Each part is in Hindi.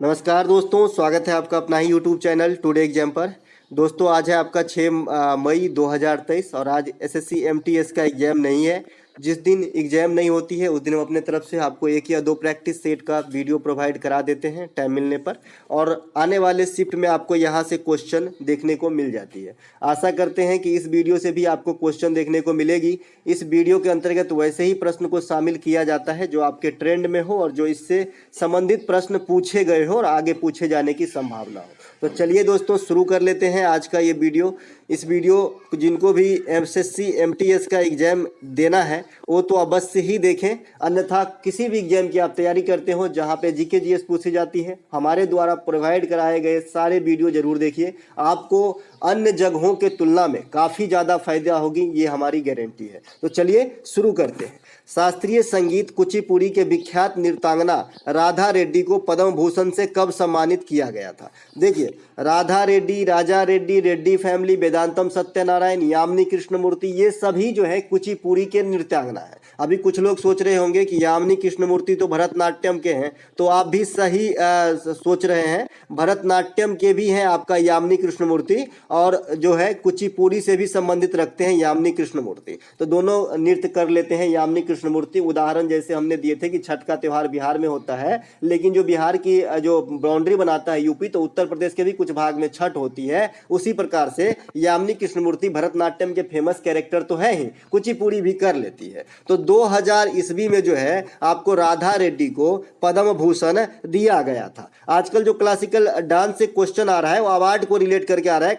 नमस्कार दोस्तों, स्वागत है आपका अपना ही यूट्यूब चैनल टुडे एग्जाम पर। दोस्तों आज है आपका 6 मई 2023 और आज एसएससी एमटीएस का एग्जाम नहीं है। जिस दिन एग्जाम नहीं होती है उस दिन हम अपने तरफ से आपको 1 या 2 प्रैक्टिस सेट का वीडियो प्रोवाइड करा देते हैं टाइम मिलने पर, और आने वाले शिफ्ट में आपको यहाँ से क्वेश्चन देखने को मिल जाती है। आशा करते हैं कि इस वीडियो से भी आपको क्वेश्चन देखने को मिलेगी। इस वीडियो के अंतर्गत वैसे ही प्रश्न को शामिल किया जाता है जो आपके ट्रेंड में हो और जो इससे संबंधित प्रश्न पूछे गए हो और आगे पूछे जाने की संभावना हो। तो चलिए दोस्तों शुरू कर लेते हैं आज का ये वीडियो। इस वीडियो जिनको भी एसएससी एमटीएस का एग्जाम देना है वो तो अवश्य ही देखें, अन्यथा किसी भी एग्जाम की आप तैयारी करते हो जहां पे जीके जीएस पूछी जाती है, हमारे द्वारा प्रोवाइड कराए गए सारे वीडियो जरूर देखिए। आपको अन्य जगहों के तुलना में काफ़ी ज़्यादा फायदा होगी, ये हमारी गारंटी है। तो चलिए शुरू करते हैं। शास्त्रीय संगीत कुचिपुड़ी के विख्यात नृत्यांगना राधा रेड्डी को पद्म भूषण से कब सम्मानित किया गया था? देखिए, राधा रेड्डी, राजा रेड्डी, रेड्डी फैमिली, वेदांतम सत्यनारायण, यामिनी कृष्णमूर्ति, ये सभी जो है कुचिपुड़ी के नृत्यांगना है। अभी कुछ लोग सोच रहे होंगे कि यामिनी कृष्णमूर्ति तो भरतनाट्यम के हैं, तो आप भी सही सोच रहे हैं। भरतनाट्यम के भी हैं आपका यामिनी कृष्णमूर्ति, और जो है कुचिपुड़ी से भी संबंधित रखते हैं यामिनी कृष्णमूर्ति। तो दोनों नृत्य कर लेते हैं यामिनी कृष्णमूर्ति। उदाहरण जैसे हमने दिए थे कि छठ का त्यौहार बिहार में होता है, लेकिन जो बिहार की जो बाउंड्री बनाता है यूपी, तो उत्तर प्रदेश के भी कुछ भाग में छठ होती है। उसी प्रकार से यामिनी कृष्णमूर्ति भरतनाट्यम के फेमस कैरेक्टर तो है ही, कुचिपुड़ी भी कर लेती है। तो 2000 ईस्वी में जो है आपको राधा रेड्डी को पद्म भूषण दिया गया था। आजकल जो क्लासिकल डांस से क्वेश्चन आ रहा है वो अवार्ड को रिलेट करके आ रहा है,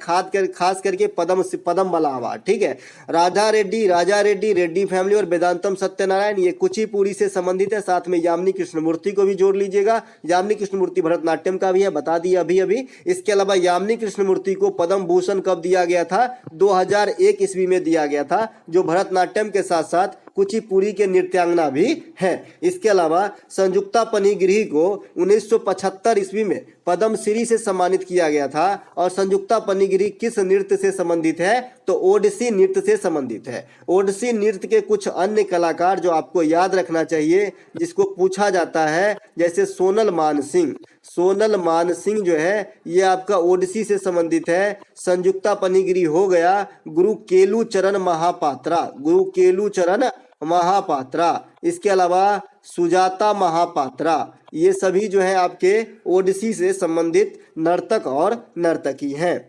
खास करके पद्म वाला अवार्ड। ठीक है, राधा रेड्डी, राजा रेड्डी, रेड्डी फैमिली और वेदांतम सत्यनारायण ये कुचिपुड़ी से संबंधित है। साथ में यामिनी कृष्णमूर्ति को भी जोड़ लीजिएगा। यामिनी कृष्णमूर्ति भरतनाट्यम का भी है, बता दिया अभी। इसके अलावा यामिनी कृष्णमूर्ति को पद्म भूषण कब दिया गया था? 2001 ईस्वी में दिया गया था, जो भरतनाट्यम के साथ साथ कुचिपुड़ी के नृत्यांगना भी है। इसके अलावा संयुक्ता पनिगृही को 1975 ईस्वी में पद्मश्री से सम्मानित किया गया था। और संयुक्ता पनिगृही किस नृत्य से संबंधित है? तो ओडिसी नृत्य से संबंधित है। ओडिसी नृत्य के कुछ अन्य कलाकार जो आपको याद रखना चाहिए, जिसको पूछा जाता है, जैसे सोनल मानसिंह। सोनल मानसिंह जो है ये आपका ओडिसी से संबंधित है। संयुक्ता पनिगृही हो गया। गुरु केलुचरण महापात्रा, गुरु केलुचरण महापात्रा। इसके अलावा सुजाता महापात्रा, ये सभी जो है आपके ओडिसी से संबंधित नर्तक और नर्तकी हैं।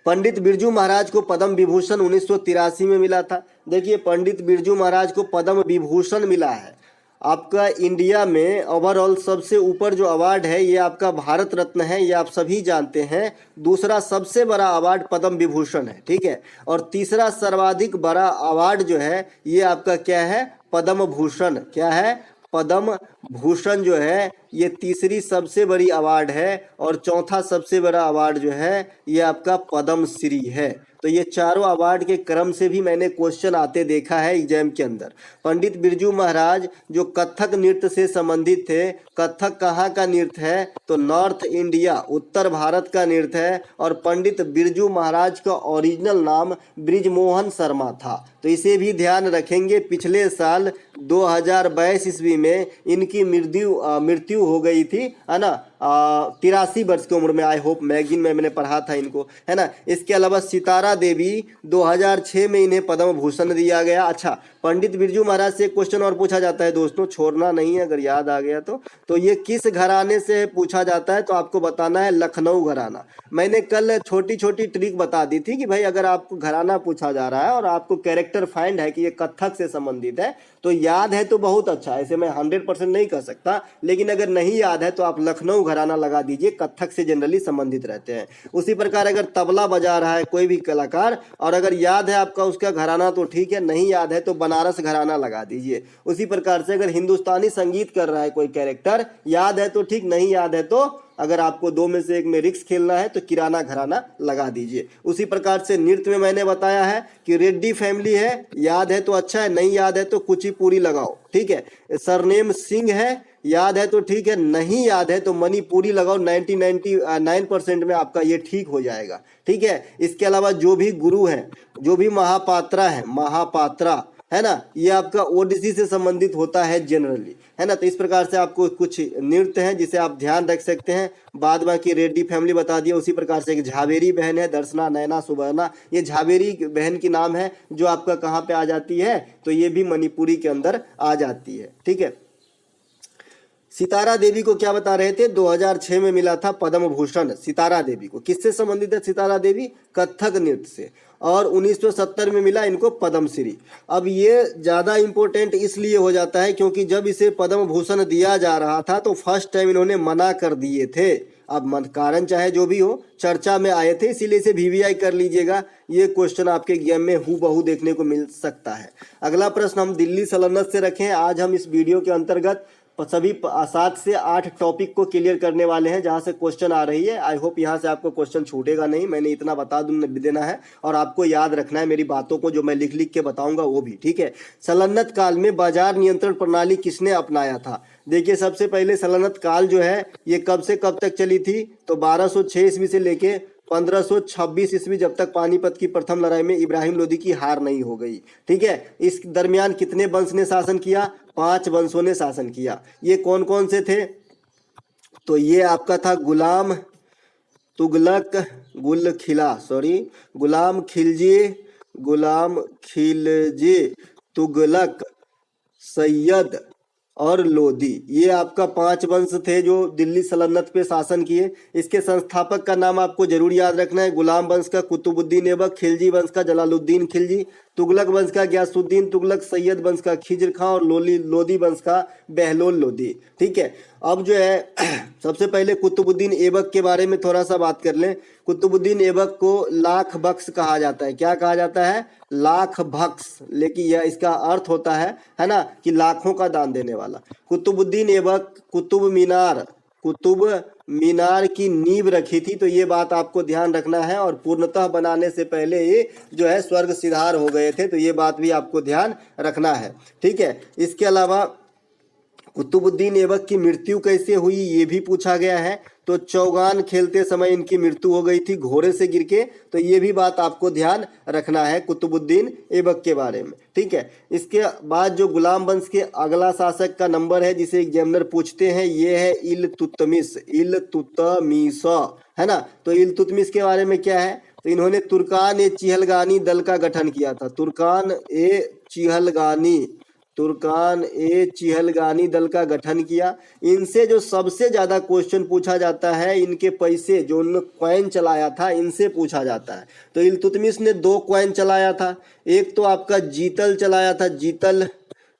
पंडित बिरजू महाराज को पद्म विभूषण 1983 में मिला था। देखिए, पंडित बिरजू महाराज को पद्म विभूषण मिला है। आपका इंडिया में ओवरऑल सबसे ऊपर जो अवार्ड है ये आपका भारत रत्न है, ये आप सभी जानते हैं। दूसरा सबसे बड़ा अवार्ड पद्म विभूषण है, ठीक है। और तीसरा सर्वाधिक बड़ा अवार्ड जो है ये आपका क्या है? पद्म भूषण। क्या है? पद्म भूषण जो है ये तीसरी सबसे बड़ी अवार्ड है। और चौथा सबसे बड़ा अवार्ड जो है ये आपका पद्मश्री है। तो ये चारों अवार्ड के क्रम से भी मैंने क्वेश्चन आते देखा है एग्जाम के अंदर। पंडित बिरजू महाराज जो कथक नृत्य से संबंधित थे, कथक कहाँ का नृत्य है? तो नॉर्थ इंडिया, उत्तर भारत का नृत्य है। और पंडित बिरजू महाराज का ओरिजिनल नाम ब्रिजमोहन शर्मा था, तो इसे भी ध्यान रखेंगे। पिछले साल 2022 ईस्वी में इनकी मृत्यु हो गई थी, है ना, 83 वर्ष की उम्र में। आई होप मैगजीन में मैंने पढ़ा था इनको, है ना। इसके अलावा सितारा देवी 2006 में इन्हें पद्म भूषण दिया गया। अच्छा, पंडित बिरजू महाराज से क्वेश्चन और पूछा जाता है दोस्तों, छोड़ना नहीं है अगर याद आ गया तो ये किस घराने से पूछा जाता है? तो आपको बताना है लखनऊ घराना। मैंने कल छोटी छोटी ट्रिक बता दी थी कि भाई अगर आपको घराना पूछा जा रहा है और आपको कैरेक्टर फाइंड है कि ये कथक से संबंधित है, तो याद है तो बहुत अच्छा। ऐसे मैं 100% नहीं कह सकता, लेकिन अगर नहीं याद है तो आप लखनऊ घराना लगा दीजिए, कथक से जनरली संबंधित रहते हैं। उसी प्रकार अगर तबला बजा रहा है कोई भी कलाकार और अगर याद है आपका उसका घराना तो ठीक है, नहीं याद है तो बनारस घराना लगा दीजिए। उसी प्रकार से अगर हिंदुस्तानी संगीत कर रहा है कोई कैरेक्टर, याद है तो ठीक, नहीं याद है तो अगर आपको 2 में से 1 में रिक्स खेलना है तो किराना घराना लगा दीजिए। उसी प्रकार से नृत्य में मैंने बताया है कि रेड्डी फैमिली है, याद है तो अच्छा है, नहीं याद है तो कुचिपुड़ी लगाओ, ठीक है। सरनेम सिंह है, याद है तो ठीक है, नहीं याद है तो मणिपुरी लगाओ। 99% में आपका ये ठीक हो जाएगा, ठीक है। इसके अलावा जो भी गुरु हैं, जो भी महापात्रा है, महापात्रा है ना, ये आपका ओडिसी से संबंधित होता है जनरली, है ना। तो इस प्रकार से आपको कुछ नृत्य हैं जिसे आप ध्यान रख सकते हैं। बाद बाकी रेड्डी फैमिली बता दिया। उसी प्रकार से एक झावेरी बहन है, दर्शना, नयना, सुवर्णा, ये झावेरी बहन की नाम है जो आपका कहाँ पे आ जाती है, तो ये भी मणिपुरी के अंदर आ जाती है, ठीक है। सितारा देवी को क्या बता रहे थे, 2006 में मिला था पद्म भूषण सितारा देवी को। किससे संबंधित है सितारा देवी, कथक नृत्य से, और 1970 में मिला इनको पद्मश्री। अब ये ज़्यादा इम्पोर्टेंट इसलिए हो जाता है क्योंकि जब इसे पद्म भूषण दिया जा रहा था तो फर्स्ट टाइम इन्होंने मना कर दिए थे। अब कारण चाहे जो भी हो, चर्चा में आए थे, इसीलिए इसे VVI कर लीजिएगा। ये क्वेश्चन आपके एग्जाम में हूबहू देखने को मिल सकता है। अगला प्रश्न हम दिल्ली सल्तनत से रखें। आज हम इस वीडियो के अंतर्गत सभी 7 से 8 टॉपिक को क्लियर करने वाले हैं जहां से क्वेश्चन आ रही है। आई होप यहां से आपको क्वेश्चन छूटेगा नहीं, मैंने इतना बता देना है और आपको याद रखना है मेरी बातों को, जो मैं लिख लिख के बताऊंगा वो भी, ठीक है। सल्तनत काल में बाजार नियंत्रण प्रणाली किसने अपनाया था। देखिए सबसे पहले सल्तनत काल जो है ये कब से कब तक चली थी, तो 1206 ईस्वी से लेके 1526 ईस्वी, जब तक पानीपत की प्रथम लड़ाई में इब्राहिम लोदी की हार नहीं हो गई, ठीक है। इस दरमियान कितने वंश ने शासन किया, 5 वंशों ने शासन किया। ये कौन कौन से थे, तो ये आपका था गुलाम तुगलक, गुलाम खिलजी, तुगलक, सैयद और लोदी। ये आपका 5 वंश थे जो दिल्ली सल्तनत पे शासन किए। इसके संस्थापक का नाम आपको जरूर याद रखना है। गुलाम वंश का कुतुबुद्दीन ऐबक, खिलजी वंश का जलालुद्दीन खिलजी, तुगलक वंश का गयासुद्दीन तुगलक, सैयद वंश का खिज्र खां और लोदी वंश का बहलोल लोदी, ठीक है। अब जो है सबसे पहले कुतुबुद्दीन ऐबक के बारे में थोड़ा सा बात कर लें। कुतुबुद्दीन ऐबक को लाख बख्श कहा जाता है। क्या कहा जाता है, लाख बख्श, लेकिन यह इसका अर्थ होता है ना, कि लाखों का दान देने वाला। कुतुबुद्दीन ऐबक कुतुब मीनार की नींव रखी थी, तो ये बात आपको ध्यान रखना है। और पूर्णतः बनाने से पहले ये जो है स्वर्ग सिधार हो गए थे, तो ये बात भी आपको ध्यान रखना है, ठीक है। इसके अलावा कुतुबुद्दीन ऐबक की मृत्यु कैसे हुई ये भी पूछा गया है। तो चौगान खेलते समय इनकी मृत्यु हो गई थी घोड़े से गिर के, तो ये भी बात आपको ध्यान रखना है कुतुबुद्दीन ऐबक के बारे में, ठीक है। इसके बाद जो गुलाम वंश के अगला शासक का नंबर है जिसे एग्जामिनर पूछते हैं, ये है इल्तुतमिश, है ना। तो इल्तुतमिश के बारे में क्या है, तो इन्होंने तुर्कान ए चिहलगानी दल का गठन किया था। तुर्कान ए चिहलगानी दल का गठन किया। इनसे जो सबसे ज्यादा क्वेश्चन पूछा जाता है, इनके पैसे जो उन्होंने कॉइन चलाया था इनसे पूछा जाता है। तो इल्तुतमिश ने 2 कॉइन चलाया था। एक तो आपका जीतल चलाया था,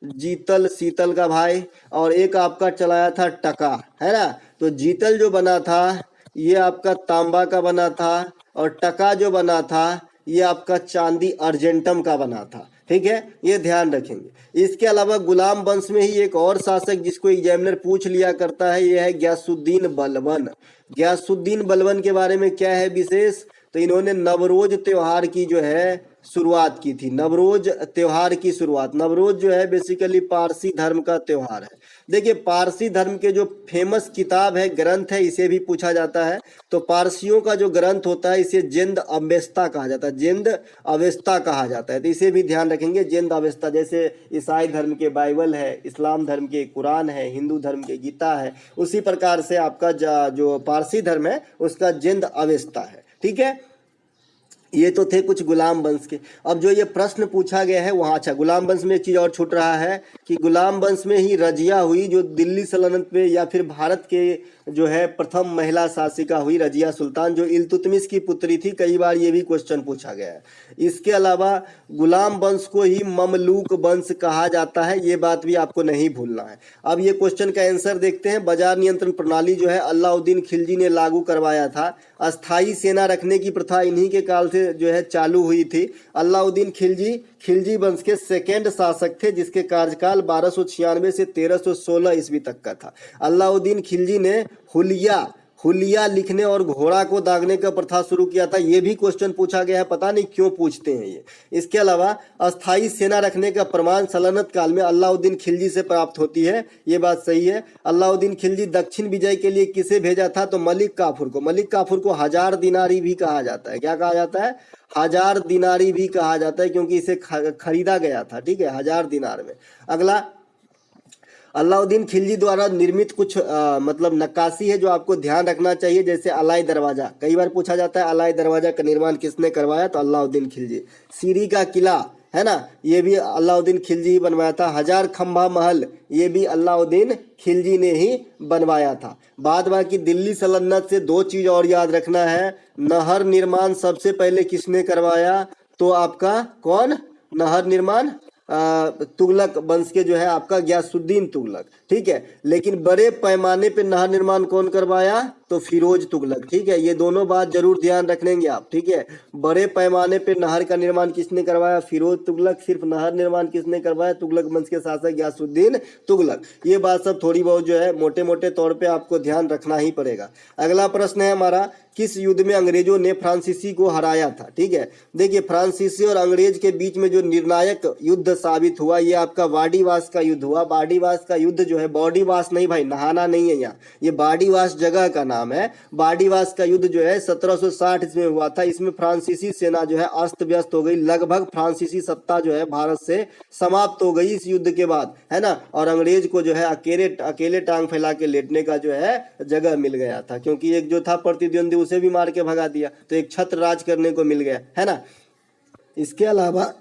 जीतल शीतल का भाई, और एक आपका चलाया था टका, है ना। तो जीतल जो बना था ये आपका तांबा का बना था, और टका जो बना था ये आपका चांदी अर्जेंटम का बना था, ठीक है, ये ध्यान रखेंगे। इसके अलावा गुलाम वंश में ही एक और शासक जिसको एग्जामिनर पूछ लिया करता है, ये है गयासुद्दीन बलबन। गयासुद्दीन बलबन के बारे में क्या है विशेष, तो इन्होंने नवरोज त्योहार की जो है शुरुआत की थी। नवरोज त्योहार की शुरुआत, नवरोज जो है बेसिकली पारसी धर्म का त्योहार है। देखिए पारसी धर्म के जो फेमस किताब है, ग्रंथ है, इसे भी पूछा जाता है। तो पारसियों का जो ग्रंथ होता है इसे जिंद अवेस्ता कहा जाता है, जिंद अवेस्ता कहा जाता है। तो इसे भी ध्यान रखेंगे, जिंद अवेस्ता। जैसे ईसाई धर्म के बाइबल है, इस्लाम धर्म के कुरान है, हिंदू धर्म के गीता है, उसी प्रकार से आपका जो पारसी धर्म है उसका जिंद अवेस्ता है, ठीक है। ये तो थे कुछ गुलाम वंश के। अब जो ये प्रश्न पूछा गया है वहाँ, अच्छा गुलाम वंश में एक चीज़ और छूट रहा है कि गुलाम वंश में ही रजिया हुई, जो दिल्ली सल्तनत पे या फिर भारत के जो है प्रथम महिला शासिका हुई, रजिया सुल्तान, जो इल्तुतमिश की पुत्री थी। कई बार ये भी क्वेश्चन पूछा गया है। इसके अलावा गुलाम वंश को ही ममलूक वंश कहा जाता है, ये बात भी आपको नहीं भूलना है। अब ये क्वेश्चन का आंसर देखते हैं। बाजार नियंत्रण प्रणाली जो है अलाउद्दीन खिलजी ने लागू करवाया था। अस्थाई सेना रखने की प्रथा इन्हीं के काल से जो है चालू हुई थी। अलाउद्दीन खिलजी वंश के सेकेंड शासक थे, जिसके कार्यकाल 1296 से 1316 ईस्वी तक का था। अलाउद्दीन खिलजी ने हुलिया लिखने और घोड़ा को दागने का प्रथा शुरू किया था? ये भी क्वेश्चन पूछा गया है, पता नहीं क्यों पूछते हैं ये। इसके अलावा अस्थाई सेना रखने का प्रमाण सल्तनत काल में अलाउद्दीन खिलजी से प्राप्त होती है, ये बात सही है। अलाउद्दीन खिलजी दक्षिण विजय के लिए किसे भेजा था? तो मलिक काफूर को। मलिक काफूर को 1000 दिनारी भी कहा जाता है। क्या कहा जाता है? 1000 दिनारी भी कहा जाता है, क्योंकि इसे खरीदा गया था, ठीक है, 1000 दिनार में। अगला, अलाउद्दीन खिलजी द्वारा निर्मित कुछ मतलब नक्काशी है जो आपको ध्यान रखना चाहिए, जैसे अलाई दरवाजा। कई बार पूछा जाता है अलाई दरवाजा का निर्माण किसने करवाया? तो अलाउद्दीन खिलजी। सीरी का किला है ना, ये भी अलाउद्दीन खिलजी ही बनवाया था। 1000 खंभा महल, ये भी अलाउद्दीन खिलजी ने ही बनवाया था। बाद बाकी दिल्ली सल्तनत से 2 चीज और याद रखना है। नहर निर्माण सबसे पहले किसने करवाया? तो आपका कौन? नहर निर्माण तुगलक वंश के जो है आपका गयासुद्दीन तुगलक, ठीक है। लेकिन बड़े पैमाने पे नहर निर्माण कौन करवाया? तो फिरोज तुगलक, ठीक है। ये दोनों बात जरूर ध्यान रखेंगे आप, ठीक है। बड़े पैमाने पे नहर का निर्माण किसने करवाया? फिरोज तुगलक। सिर्फ नहर निर्माण किसने करवाया? तुगलक वंश के शासक गयासुद्दीन तुगलक। ये बात सब थोड़ी बहुत जो है मोटे मोटे तौर पे आपको ध्यान रखना ही पड़ेगा। अगला प्रश्न है हमारा, किस युद्ध में अंग्रेजों ने फ्रांसीसी को हराया था? ठीक है, देखिए फ्रांसीसी और अंग्रेज के बीच में जो निर्णायक युद्ध साबित हुआ, ये आपका वाडीवास का युद्ध हुआ। वाडीवास का युद्ध जो है, बॉडीवास नहीं भाई, नहाना नहीं है यहाँ, ये वाडीवास जगह का नाम है। वाडीवास का युद्ध जो है 1760 ईस्वी में हुआ था। इसमें फ्रांसीसी सेना जो है अस्त व्यस्त हो गई, लगभग फ्रांसीसी सत्ता जो है भारत से समाप्त हो गई इस युद्ध के बाद, है ना। और अंग्रेज को जो है अकेले टांग फैला के लेटने का जो है जगह मिल गया था, क्योंकि एक जो था प्रतिद्वंदी उसे भी मार के भगा दिया, तो एक छत्र राज करने को मिल गया, है ना। इसके अलावा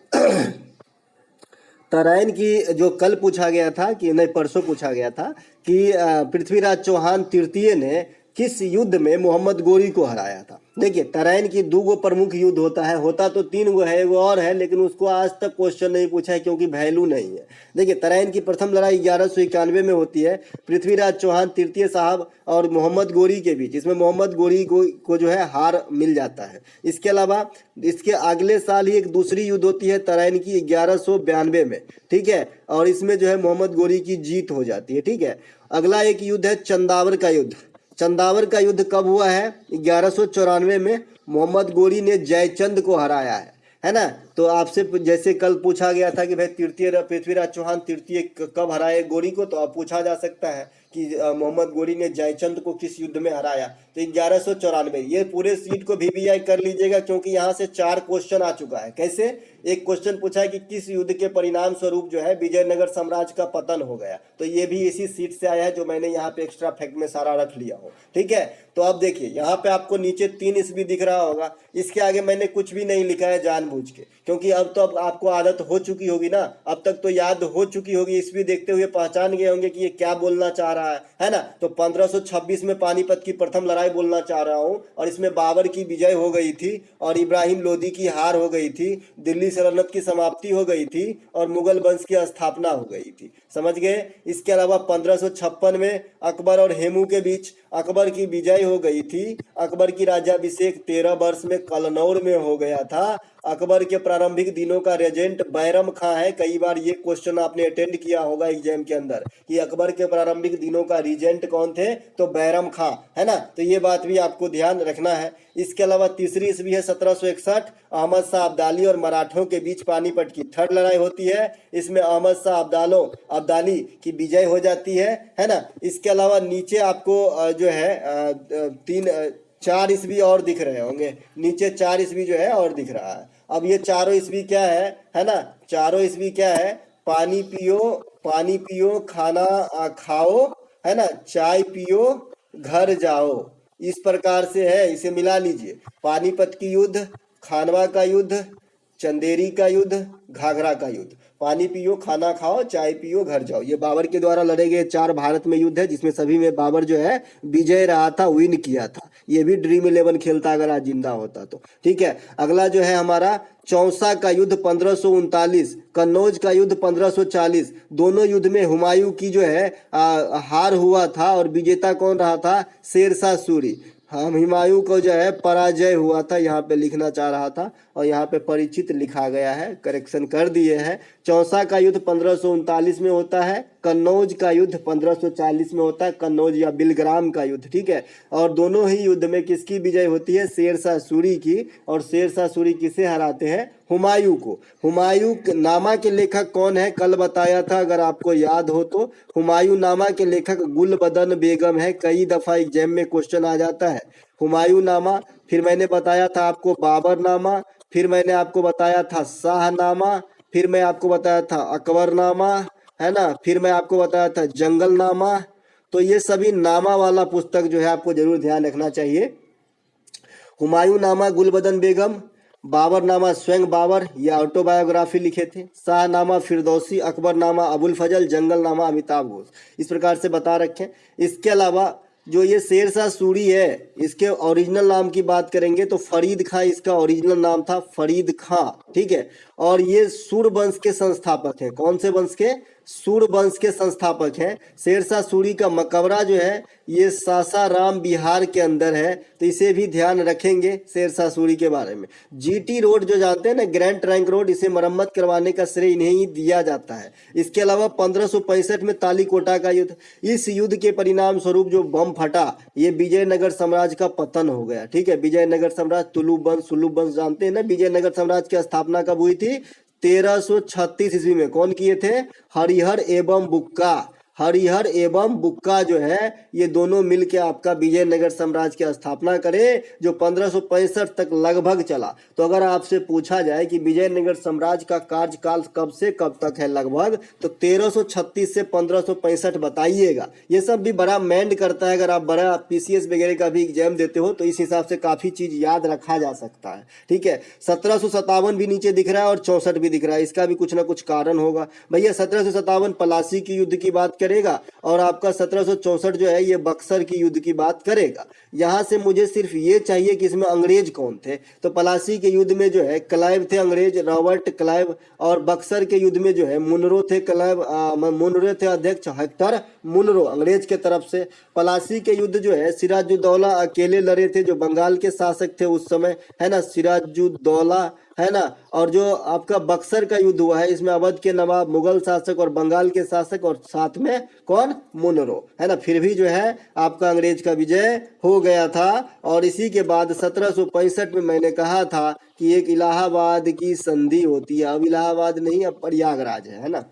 तराइन की जो कल पूछा गया था कि नहीं, परसों पूछा गया था कि पृथ्वीराज चौहान तृतीय ने किस युद्ध में मोहम्मद गोरी को हराया था। देखिए तराइन की 2 प्रमुख युद्ध होता तो 3 है, एगो और है, लेकिन उसको आज तक क्वेश्चन नहीं पूछा है क्योंकि वैल्यू नहीं है। देखिए तराइन की प्रथम लड़ाई 1191 में होती है, पृथ्वीराज चौहान तृतीय साहब और मोहम्मद गोरी के बीच। इसमें मोहम्मद गोरी को जो है हार मिल जाता है। इसके अलावा इसके अगले साल ही एक दूसरी युद्ध होती है तराइन की 1192 में, ठीक है, और इसमें जो है मोहम्मद गोरी की जीत हो जाती है, ठीक है। अगला एक युद्ध है चंदावर का युद्ध। चंदावर का युद्ध कब हुआ है? 1194 में मोहम्मद गोरी ने जयचंद को हराया है ना। तो आपसे जैसे कल पूछा गया था कि भाई पृथ्वीराज चौहान तृतीय कब हराए गोरी को, तो अब पूछा जा सकता है कि मोहम्मद गोरी ने जयचंद को किस युद्ध में हराया, तो 1194। ये पूरे सीट को VVI कर लीजिएगा, क्योंकि यहाँ से 4 क्वेश्चन आ चुका है। कैसे? एक क्वेश्चन पूछा है कि किस युद्ध के परिणाम स्वरूप जो है विजयनगर साम्राज्य का पतन हो गया, तो ये भी इसी सीट से आया है जो मैंने यहाँ पे एक्स्ट्रा फैक्ट में सारा रख लिया हूँ, ठीक है। तो अब देखिए यहाँ पे आपको नीचे 3 ईस्वी दिख रहा होगा, इसके आगे मैंने कुछ भी नहीं लिखा है जानबूझ के, क्योंकि अब तो अब आपको आदत हो चुकी होगी ना, अब तक तो याद हो चुकी होगी, ईस्वी देखते हुए पहचान गए होंगे कि ये क्या बोलना चाह रहा है ना। तो 1526 में पानीपत की प्रथम लड़ाई बोलना चाह रहा हूँ, और इसमें बाबर की विजय हो गई थी और इब्राहिम लोदी की हार हो गई थी, दिल्ली सल्तनत की समाप्ति हो गई थी और मुगल वंश की स्थापना हो गई थी, समझ गए। इसके अलावा 1556 में अकबर और हेमू के बीच अकबर की विजय हो गई थी। अकबर की राज्याभिषेक 13 वर्ष में कलनौर में हो गया था। अकबर के प्रारंभिक दिनों का रेजेंट बैरम खां है। कई बार ये क्वेश्चन आपने अटेंड किया होगा एग्जाम के अंदर कि अकबर के प्रारंभिक दिनों का रीजेंट कौन थे, तो बैरम खां, है ना। तो ये बात भी आपको ध्यान रखना है। इसके अलावा तीसरी ईस्वी है 1761, अहमद शाह अब्दाली और मराठों के बीच पानीपत की 3rd लड़ाई होती है। इसमें अहमद शाह अब्दाली की विजय हो जाती है ना। इसके अलावा नीचे आपको जो है 4 ईस्वी और दिख रहे होंगे, नीचे 4 ईस्वी जो है और दिख रहा है। अब ये चारों ईस्वी क्या है ना, चारों ईस्वी क्या है? पानी पियो खाना खाओ, है ना, चाय पियो घर जाओ, इस प्रकार से है, इसे मिला लीजिए। पानीपत की युद्ध, खानवा का युद्ध, चंदेरी का युद्ध, घाघरा का युद्ध। पानी पियो खाना खाओ चाय पियो घर जाओ, ये बाबर के द्वारा लड़े गए 4 भारत में युद्ध है, जिसमें सभी में बाबर जो है विजय रहा था, विन किया था। ये भी ड्रीम 11 खेलता अगर आज जिंदा होता तो, ठीक है। अगला जो है हमारा चौसा का युद्ध 1539, कन्नौज का युद्ध 1540। दोनों युद्ध में हुमायूं की जो है हार हुआ था और विजेता कौन रहा था? शेरशाह सूरी। हम हुमायूं को जो है पराजय हुआ था, यहाँ पे लिखना चाह रहा था और यहाँ पे परिचित लिखा गया है, करेक्शन कर दिए हैं। चौसा का युद्ध 1539 में होता है, कन्नौज का युद्ध 1540 में होता है, कन्नौज या बिलग्राम का युद्ध, ठीक है। और दोनों ही युद्ध में किसकी विजय होती है? शेरशाह सूरी की। और शेरशाह सूरी किसे हराते हैं? हुमायूं को। हुमायूं नामा के लेखक कौन है? कल बताया था, अगर आपको याद हो तो। हुमायूं नामा के लेखक गुलबदन बेगम है। कई दफा एग्जाम में क्वेश्चन आ जाता है हुमायूं नामा। फिर मैंने बताया था आपको बाबर नामा, फिर मैंने आपको बताया था शाहनामा, फिर मैं आपको बताया था अकबरनामा, है ना, फिर मैं आपको बताया था जंगलनामा। तो ये सभी नामा वाला पुस्तक जो है आपको जरूर ध्यान रखना चाहिए। हुमायूं नामा गुलबदन बेगम, बाबरनामा स्वयं बाबर, ये ऑटोबायोग्राफी लिखे थे। शाहनामा फिरदौसी, अकबरनामा अबुल फजल, जंगलनामा अमिताभ घोष। इस प्रकार से बता रखे। इसके अलावा जो ये शेरशाह सूरी है, इसके ओरिजिनल नाम की बात करेंगे तो फरीद खां इसका ओरिजिनल नाम था, फरीद खां, ठीक है। और ये सूर वंश के संस्थापक हैं। कौन से वंश के? सूर वंश के संस्थापक हैं। शेरशाह सूरी का मकबरा जो है ये सासाराम बिहार के अंदर है, तो इसे भी ध्यान रखेंगे शेरशाह सूरी के बारे में। जीटी रोड जो जानते हैं ना, ग्रैंड ट्रंक रोड, इसे मरम्मत करवाने का श्रेय इन्हें ही दिया जाता है। इसके अलावा 1565 में तालीकोटा का युद्ध, इस युद्ध के परिणाम स्वरूप जो बम फटा, ये विजयनगर साम्राज्य का पतन हो गया, ठीक है। विजयनगर साम्राज्य, तुलुप वंश, सुलुप वंश जानते हैं ना। विजयनगर साम्राज्य की स्थापना कब हुई थी? 1336 ईस्वी में। कौन किए थे? हरिहर एवं बुक्का। हरिहर एवं बुक्का जो है ये दोनों मिलकर आपका विजयनगर साम्राज्य की स्थापना करे, जो 1565 तक लगभग चला। तो अगर आपसे पूछा जाए कि विजयनगर साम्राज्य का कार्यकाल कब से कब तक है लगभग, तो 1336 से 1565 बताइएगा। ये सब भी बड़ा मैंड करता है। अगर आप बड़ा पीसीएस वगैरह का भी एग्जाम देते हो तो इस हिसाब से काफी चीज याद रखा जा सकता है, ठीक है। 1757 भी नीचे दिख रहा है और 64 भी दिख रहा है, इसका भी कुछ ना कुछ कारण होगा भैया। 1757 पलासी की युद्ध की बात करेगा और आपका 1764 जो है ये बक्सर की युद्ध की बात करेगा। यहां से मुझे सिर्फ ये चाहिए कि इसमें अंग्रेज कौन थे। तो पलासी के युद्ध में जो है क्लाइव थे अंग्रेज, रॉबर्ट क्लाइव। और बक्सर के युद्ध में जो है मुनरो थे, क्लाइव मुनरो थे अध्यक्ष, हेक्टर मुनरो अंग्रेज के तरफ से। पलासी के युद्ध जो है सिराजुद्दौला अकेले लड़े थे, जो बंगाल के शासक थे उस समय, है ना, सिराजुद्दौला, है ना। और जो आपका बक्सर का युद्ध हुआ है, इसमें अवध के नवाब, मुगल शासक और बंगाल के शासक, और साथ में कौन? मुनरो, है ना। फिर भी जो है आपका अंग्रेज का विजय हो गया था। और इसी के बाद 1765 में मैंने कहा था कि एक इलाहाबाद की संधि होती है। अब इलाहाबाद नहीं, अब प्रयागराज है ना।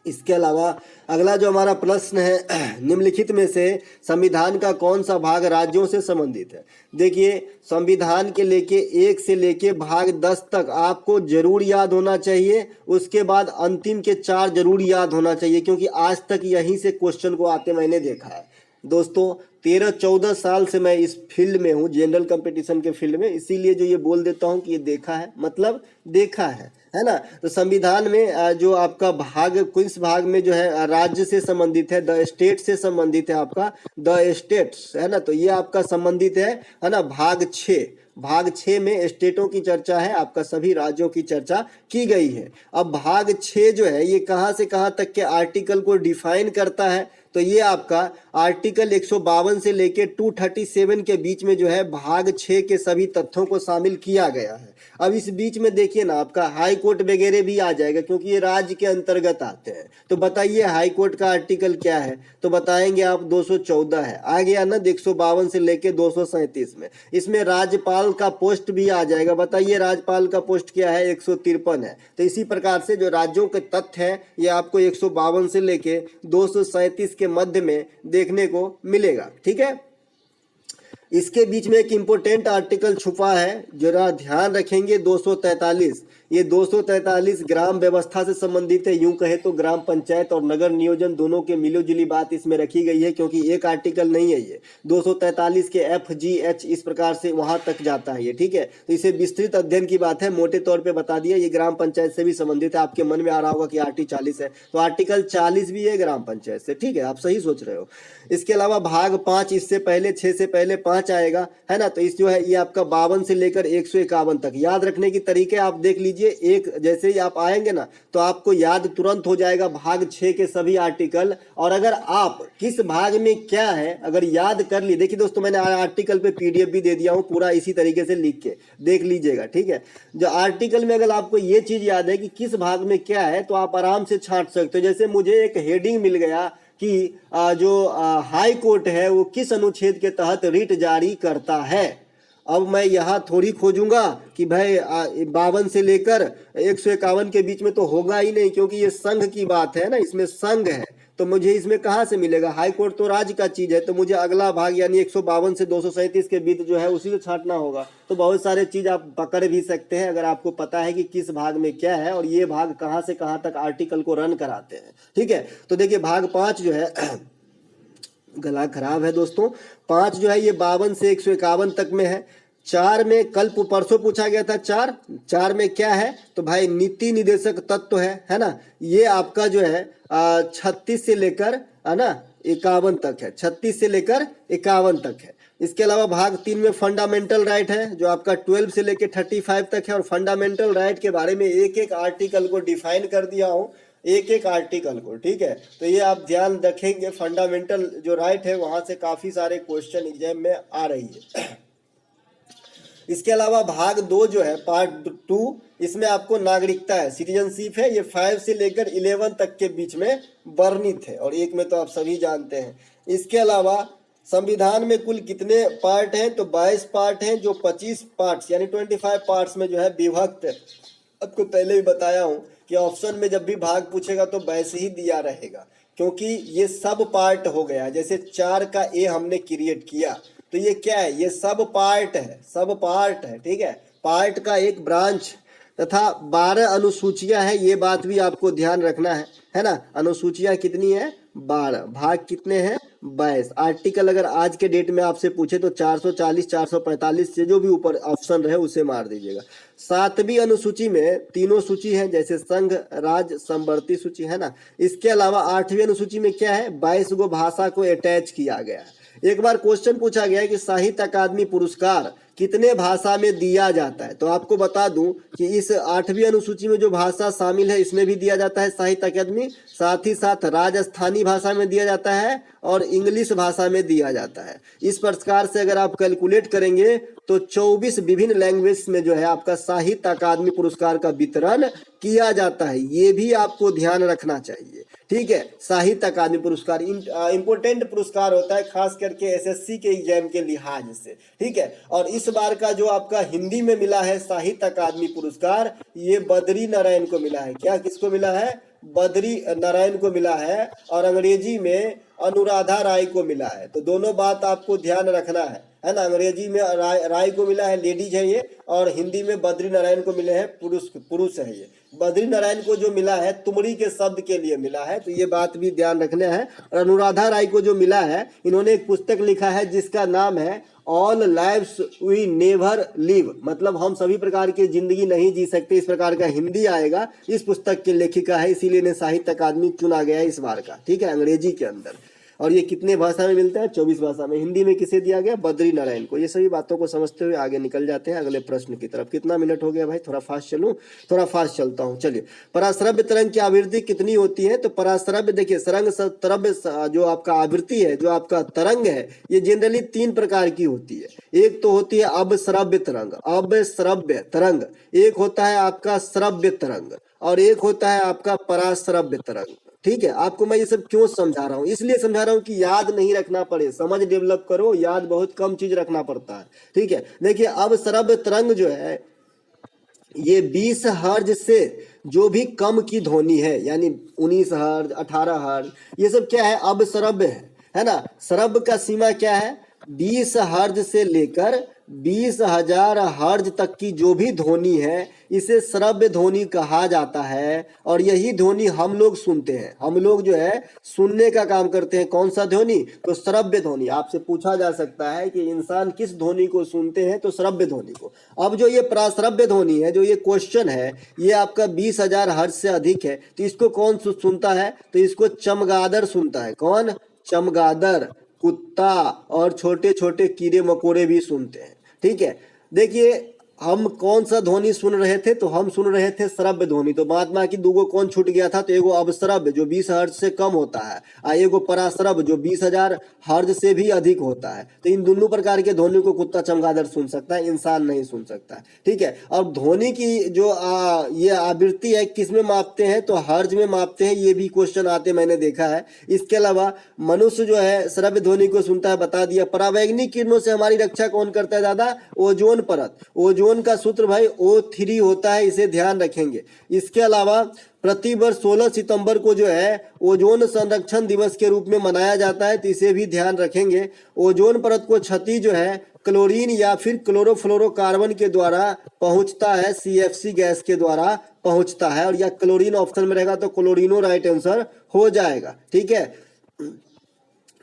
इसके अलावा अगला जो हमारा प्रश्न है, निम्नलिखित में से संविधान का कौन सा भाग राज्यों से संबंधित है? देखिए, संविधान के लेके 1 से लेके भाग 10 तक आपको जरूर याद होना चाहिए। उसके बाद अंतिम के 4 जरूर याद होना चाहिए, क्योंकि आज तक यहीं से क्वेश्चन को आते मैंने देखा है। दोस्तों 13-14 साल से मैं इस फील्ड में हूँ, जनरल कंपटीशन के फील्ड में, इसीलिए जो ये बोल देता हूँ कि ये देखा है, मतलब देखा है ना। तो संविधान में जो आपका भाग, किस भाग में जो है राज्य से संबंधित है, द स्टेट से संबंधित है आपका, द स्टेट्स, है ना। तो ये आपका संबंधित है ना, भाग 6। भाग 6 में स्टेटों की चर्चा है, आपका सभी राज्यों की चर्चा की गई है। अब भाग 6 जो है ये कहां से कहां तक के आर्टिकल को डिफाइन करता है? तो ये आपका आर्टिकल 152 से लेके 237 के बीच में जो है भाग 6 के सभी तथ्यों को शामिल किया गया है। अब इस बीच में देखिए ना, आपका हाई कोर्ट वगैरह भी आ जाएगा, क्योंकि ये राज्य के अंतर्गत आते हैं। तो बताइए हाई कोर्ट का आर्टिकल क्या है? तो बताएंगे आप 214 है। आ गया ना 152 से लेके 237 में। इसमें राज्यपाल का पोस्ट भी आ जाएगा। बताइए राज्यपाल का पोस्ट क्या है? 153 है। तो इसी प्रकार से जो राज्यों के तथ्य हैं ये आपको 152 से लेके 237 के मध्य में देखने को मिलेगा, ठीक है। इसके बीच में एक इम्पोर्टेंट आर्टिकल छुपा है, जरा ध्यान रखेंगे, 243। ये 243 ग्राम व्यवस्था से संबंधित है। यूं कहे तो ग्राम पंचायत और नगर नियोजन दोनों के मिलोजुली बात इसमें रखी गई है, क्योंकि एक आर्टिकल नहीं है ये। 243 के FGH इस प्रकार से वहां तक जाता है ये, ठीक है। तो इसे विस्तृत अध्ययन की बात है, मोटे तौर पे बता दिया। ये ग्राम पंचायत से भी संबंधित है। आपके मन में आ रहा होगा कि आर्टिकल 40 है, तो आर्टिकल 40 भी है ग्राम पंचायत से, ठीक है, आप सही सोच रहे हो। इसके अलावा भाग 5 इससे पहले 6 से पहले 5 आएगा, है ना। तो इस जो है ये आपका 52 से लेकर 151 तक। याद रखने की तरीके आप देख लीजिए। कीजिए, एक जैसे ही आप आएंगे ना तो आपको याद तुरंत हो जाएगा भाग 6 के सभी आर्टिकल। और अगर आप किस भाग में क्या है अगर याद कर लिए, देखिए दोस्तों मैंने आर्टिकल पे पीडीएफ भी दे दिया हूँ पूरा इसी तरीके से लिख के देख लीजिएगा, ठीक है। जो आर्टिकल में अगर आपको ये चीज याद है कि किस भाग में क्या है तो आप आराम से छांट सकते हो। जैसे मुझे एक हेडिंग मिल गया कि जो हाई कोर्ट है वो किस अनुच्छेद के तहत रिट जारी करता है। अब मैं यहाँ थोड़ी खोजूंगा कि भाई 52 से लेकर 151 के बीच में तो होगा ही नहीं, क्योंकि ये संघ की बात है ना, इसमें संघ है, तो मुझे इसमें कहाँ से मिलेगा। हाई कोर्ट तो राज्य का चीज है, तो मुझे अगला भाग यानी 152 से 237 के बीच जो है उसी को छांटना होगा। तो बहुत सारे चीज आप पकड़ भी सकते हैं अगर आपको पता है कि किस भाग में क्या है और ये भाग कहाँ से कहाँ तक आर्टिकल को रन कराते हैं, ठीक है। तो देखिए भाग 5 जो है गला खराब है दोस्तों, 5 जो है ये 52 से 151 तक में है। 4 में कल परसों पूछा गया था, 4 में क्या है तो भाई नीति निदेशक तत्व है ना। ये आपका जो है 36 से लेकर है ना 51 तक है, 36 से लेकर 51 तक है। इसके अलावा भाग 3 में फंडामेंटल राइट है जो आपका 12 से लेकर 35 तक है। और फंडामेंटल राइट के बारे में एक एक आर्टिकल को डिफाइन कर दिया हूँ, एक एक आर्टिकल को, ठीक है। तो ये आप ध्यान रखेंगे, फंडामेंटल जो राइट है वहां से काफी सारे क्वेश्चन एग्जाम में आ रही है। इसके अलावा भाग 2 जो है पार्ट 2, इसमें आपको नागरिकता है, सिटीजनशिप है, ये 5 से लेकर 11 तक के बीच में वर्णित है और एक में तो आप सभी जानते हैं। इसके अलावा संविधान में कुल कितने पार्ट हैं तो 22 पार्ट हैं जो 25 पार्ट्स यानी 25 पार्ट्स में जो है विभक्त है। आपको पहले भी बताया हूं कि ऑप्शन में जब भी भाग पूछेगा तो वैसे ही दिया रहेगा, क्योंकि ये सब पार्ट हो गया। जैसे 4 का ए हमने क्रिएट किया तो ये क्या है, ये सब पार्ट है, सब पार्ट है, ठीक है, पार्ट का एक ब्रांच। तथा 12 अनुसूचियां हैं, ये बात भी आपको ध्यान रखना है ना। अनुसूचियां कितनी है 12, भाग कितने हैं 22। आर्टिकल अगर आज के डेट में आपसे पूछे तो 440 445 से जो भी ऊपर ऑप्शन रहे उसे मार दीजिएगा। 7वीं अनुसूची में तीनों सूची है, जैसे संघ राज्य समवर्ती सूची है ना। इसके अलावा 8वीं अनुसूची में क्या है 22 गो भाषा को अटैच किया गया है। एक बार क्वेश्चन पूछा गया है कि साहित्य अकादमी पुरस्कार कितने भाषा में दिया जाता है, तो आपको बता दूं कि इस 8वीं अनुसूची में जो भाषा शामिल है इसमें भी दिया जाता है साहित्य अकादमी, साथ ही साथ राजस्थानी भाषा में दिया जाता है और इंग्लिश भाषा में दिया जाता है। इस प्रकार से अगर आप कैलकुलेट करेंगे तो 24 विभिन्न लैंग्वेज में जो है आपका साहित्य अकादमी पुरस्कार का वितरण किया जाता है, ये भी आपको ध्यान रखना चाहिए, ठीक है। साहित्य अकादमी पुरस्कार इंपोर्टेंट पुरस्कार होता है खास करके एसएससी के एग्जाम के लिहाज से, ठीक है। और इस बार का जो आपका हिंदी में मिला है साहित्य अकादमी पुरस्कार, ये बद्री नारायण को मिला है। क्या किसको मिला है, बद्री नारायण को मिला है। और अंग्रेजी में अनुराधा राय को मिला है। तो दोनों बात आपको ध्यान रखना है ना। अंग्रेजी में राय को मिला है, लेडीज है ये, और हिंदी में बद्री नारायण को मिले हैं, पुरुष है ये। बद्री नारायण को जो मिला है तुमड़ी के शब्द के लिए मिला है, तो ये बात भी ध्यान रखना है। और अनुराधा राय को जो मिला है, इन्होंने एक पुस्तक लिखा है जिसका नाम है all lives we never live, मतलब हम सभी प्रकार की जिंदगी नहीं जी सकते, इस प्रकार का हिंदी आएगा। इस पुस्तक की लेखिका है, इसीलिए इन्हें साहित्य अकादमी चुना गया है इस बार का, ठीक है, अंग्रेजी के अंदर। और ये कितने भाषा में मिलता है 24 भाषा में। हिंदी में किसे दिया गया बद्री नारायण को। ये सभी बातों को समझते हुए आगे निकल जाते हैं अगले प्रश्न की तरफ। कितना मिनट हो गया भाई, थोड़ा फास्ट चलूं, थोड़ा फास्ट चलता हूं। चलिए, पराश्रव्य तरंग की आवृत्ति कितनी होती है तो पराश्रव्य देखिए सरंग तरंग जो आपका आवृत्ति है, जो आपका तरंग है, ये जनरली 3 प्रकार की होती है। एक तो होती है अबश्रव्य तरंग, अबश्रव्य तरंग, एक होता है आपका श्रव्य तरंग और एक होता है आपका पराश्रव्य तरंग, ठीक है। आपको मैं ये सब क्यों समझा रहा हूँ, इसलिए समझा रहा हूँ कि याद नहीं रखना पड़े, समझ डेवलप करो, याद बहुत कम चीज रखना पड़ता है, ठीक है। देखिए अब श्रव्य तरंग जो है ये 20 हर्ज से जो भी कम की ध्वनि है, यानी 19 हर्ज 18 हर्ज, ये सब क्या है अब श्रव्य है ना। श्रव्य का सीमा क्या है 20 हर्ज से लेकर 20,000 हर्ज तक की जो भी ध्वनि है इसे श्रव्य ध्वनि कहा जाता है। और यही ध्वनि हम लोग सुनते हैं, हम लोग जो है सुनने का काम करते हैं। कौन सा ध्वनि तो श्रव्य ध्वनि। आपसे पूछा जा सकता है कि इंसान किस ध्वनि को सुनते हैं तो श्रव्य ध्वनि को। अब जो ये प्राश्रव्य ध्वनि है, जो ये क्वेश्चन है, ये आपका 20,000 हर्ज से अधिक है, तो इसको कौन सुनता है तो इसको चमगादड़ सुनता है। कौन, चमगादड़, कुत्ता और छोटे छोटे कीड़े मकोड़े भी सुनते हैं, ठीक है। देखिए हम कौन सा ध्वनि सुन रहे थे, तो हम सुन रहे थे श्रव्य ध्वनि। तो महात्मा की दूगो कौन छूट गया था, तो एगो अवश्रव्य जो 20 हर्ट्ज से कम होता है, और एगो पराश्रव्य जो 20,000 हर्ट्ज से भी अधिक होता है। तो इन दोनों प्रकार के ध्वनि को कुत्ता चमगादड़ सुन सकता है, इंसान नहीं सुन सकता है। ठीक है। और ध्वनि की जो ये आवृत्ति है किस में मापते हैं, तो हर्ट्ज में मापते हैं। ये भी क्वेश्चन आते मैंने देखा है। इसके अलावा मनुष्य जो है श्रव्य ध्वनि को सुनता है, बता दिया। परावैंगनिक किरणों से हमारी रक्षा कौन करता है दादा, ओजोन परत। ओजोन का सूत्र भाई O3 होता है, इसे ध्यान रखेंगे। इसके अलावा प्रतिवर्ष 16 सितंबर को जो है ओजोन संरक्षण दिवस के रूप में मनाया जाता है, तो इसे भी ध्यान रखेंगे। ओजोन परत को क्षति जो है क्लोरीन या फिर क्लोरोफ्लोरोकार्बन के द्वारा पहुंचता है, CFC गैस के द्वारा पहुंचता है। और या क्लोरीन ऑप्शन में रहेगा तो क्लोरीनो राइट आंसर हो जाएगा। ठीक है।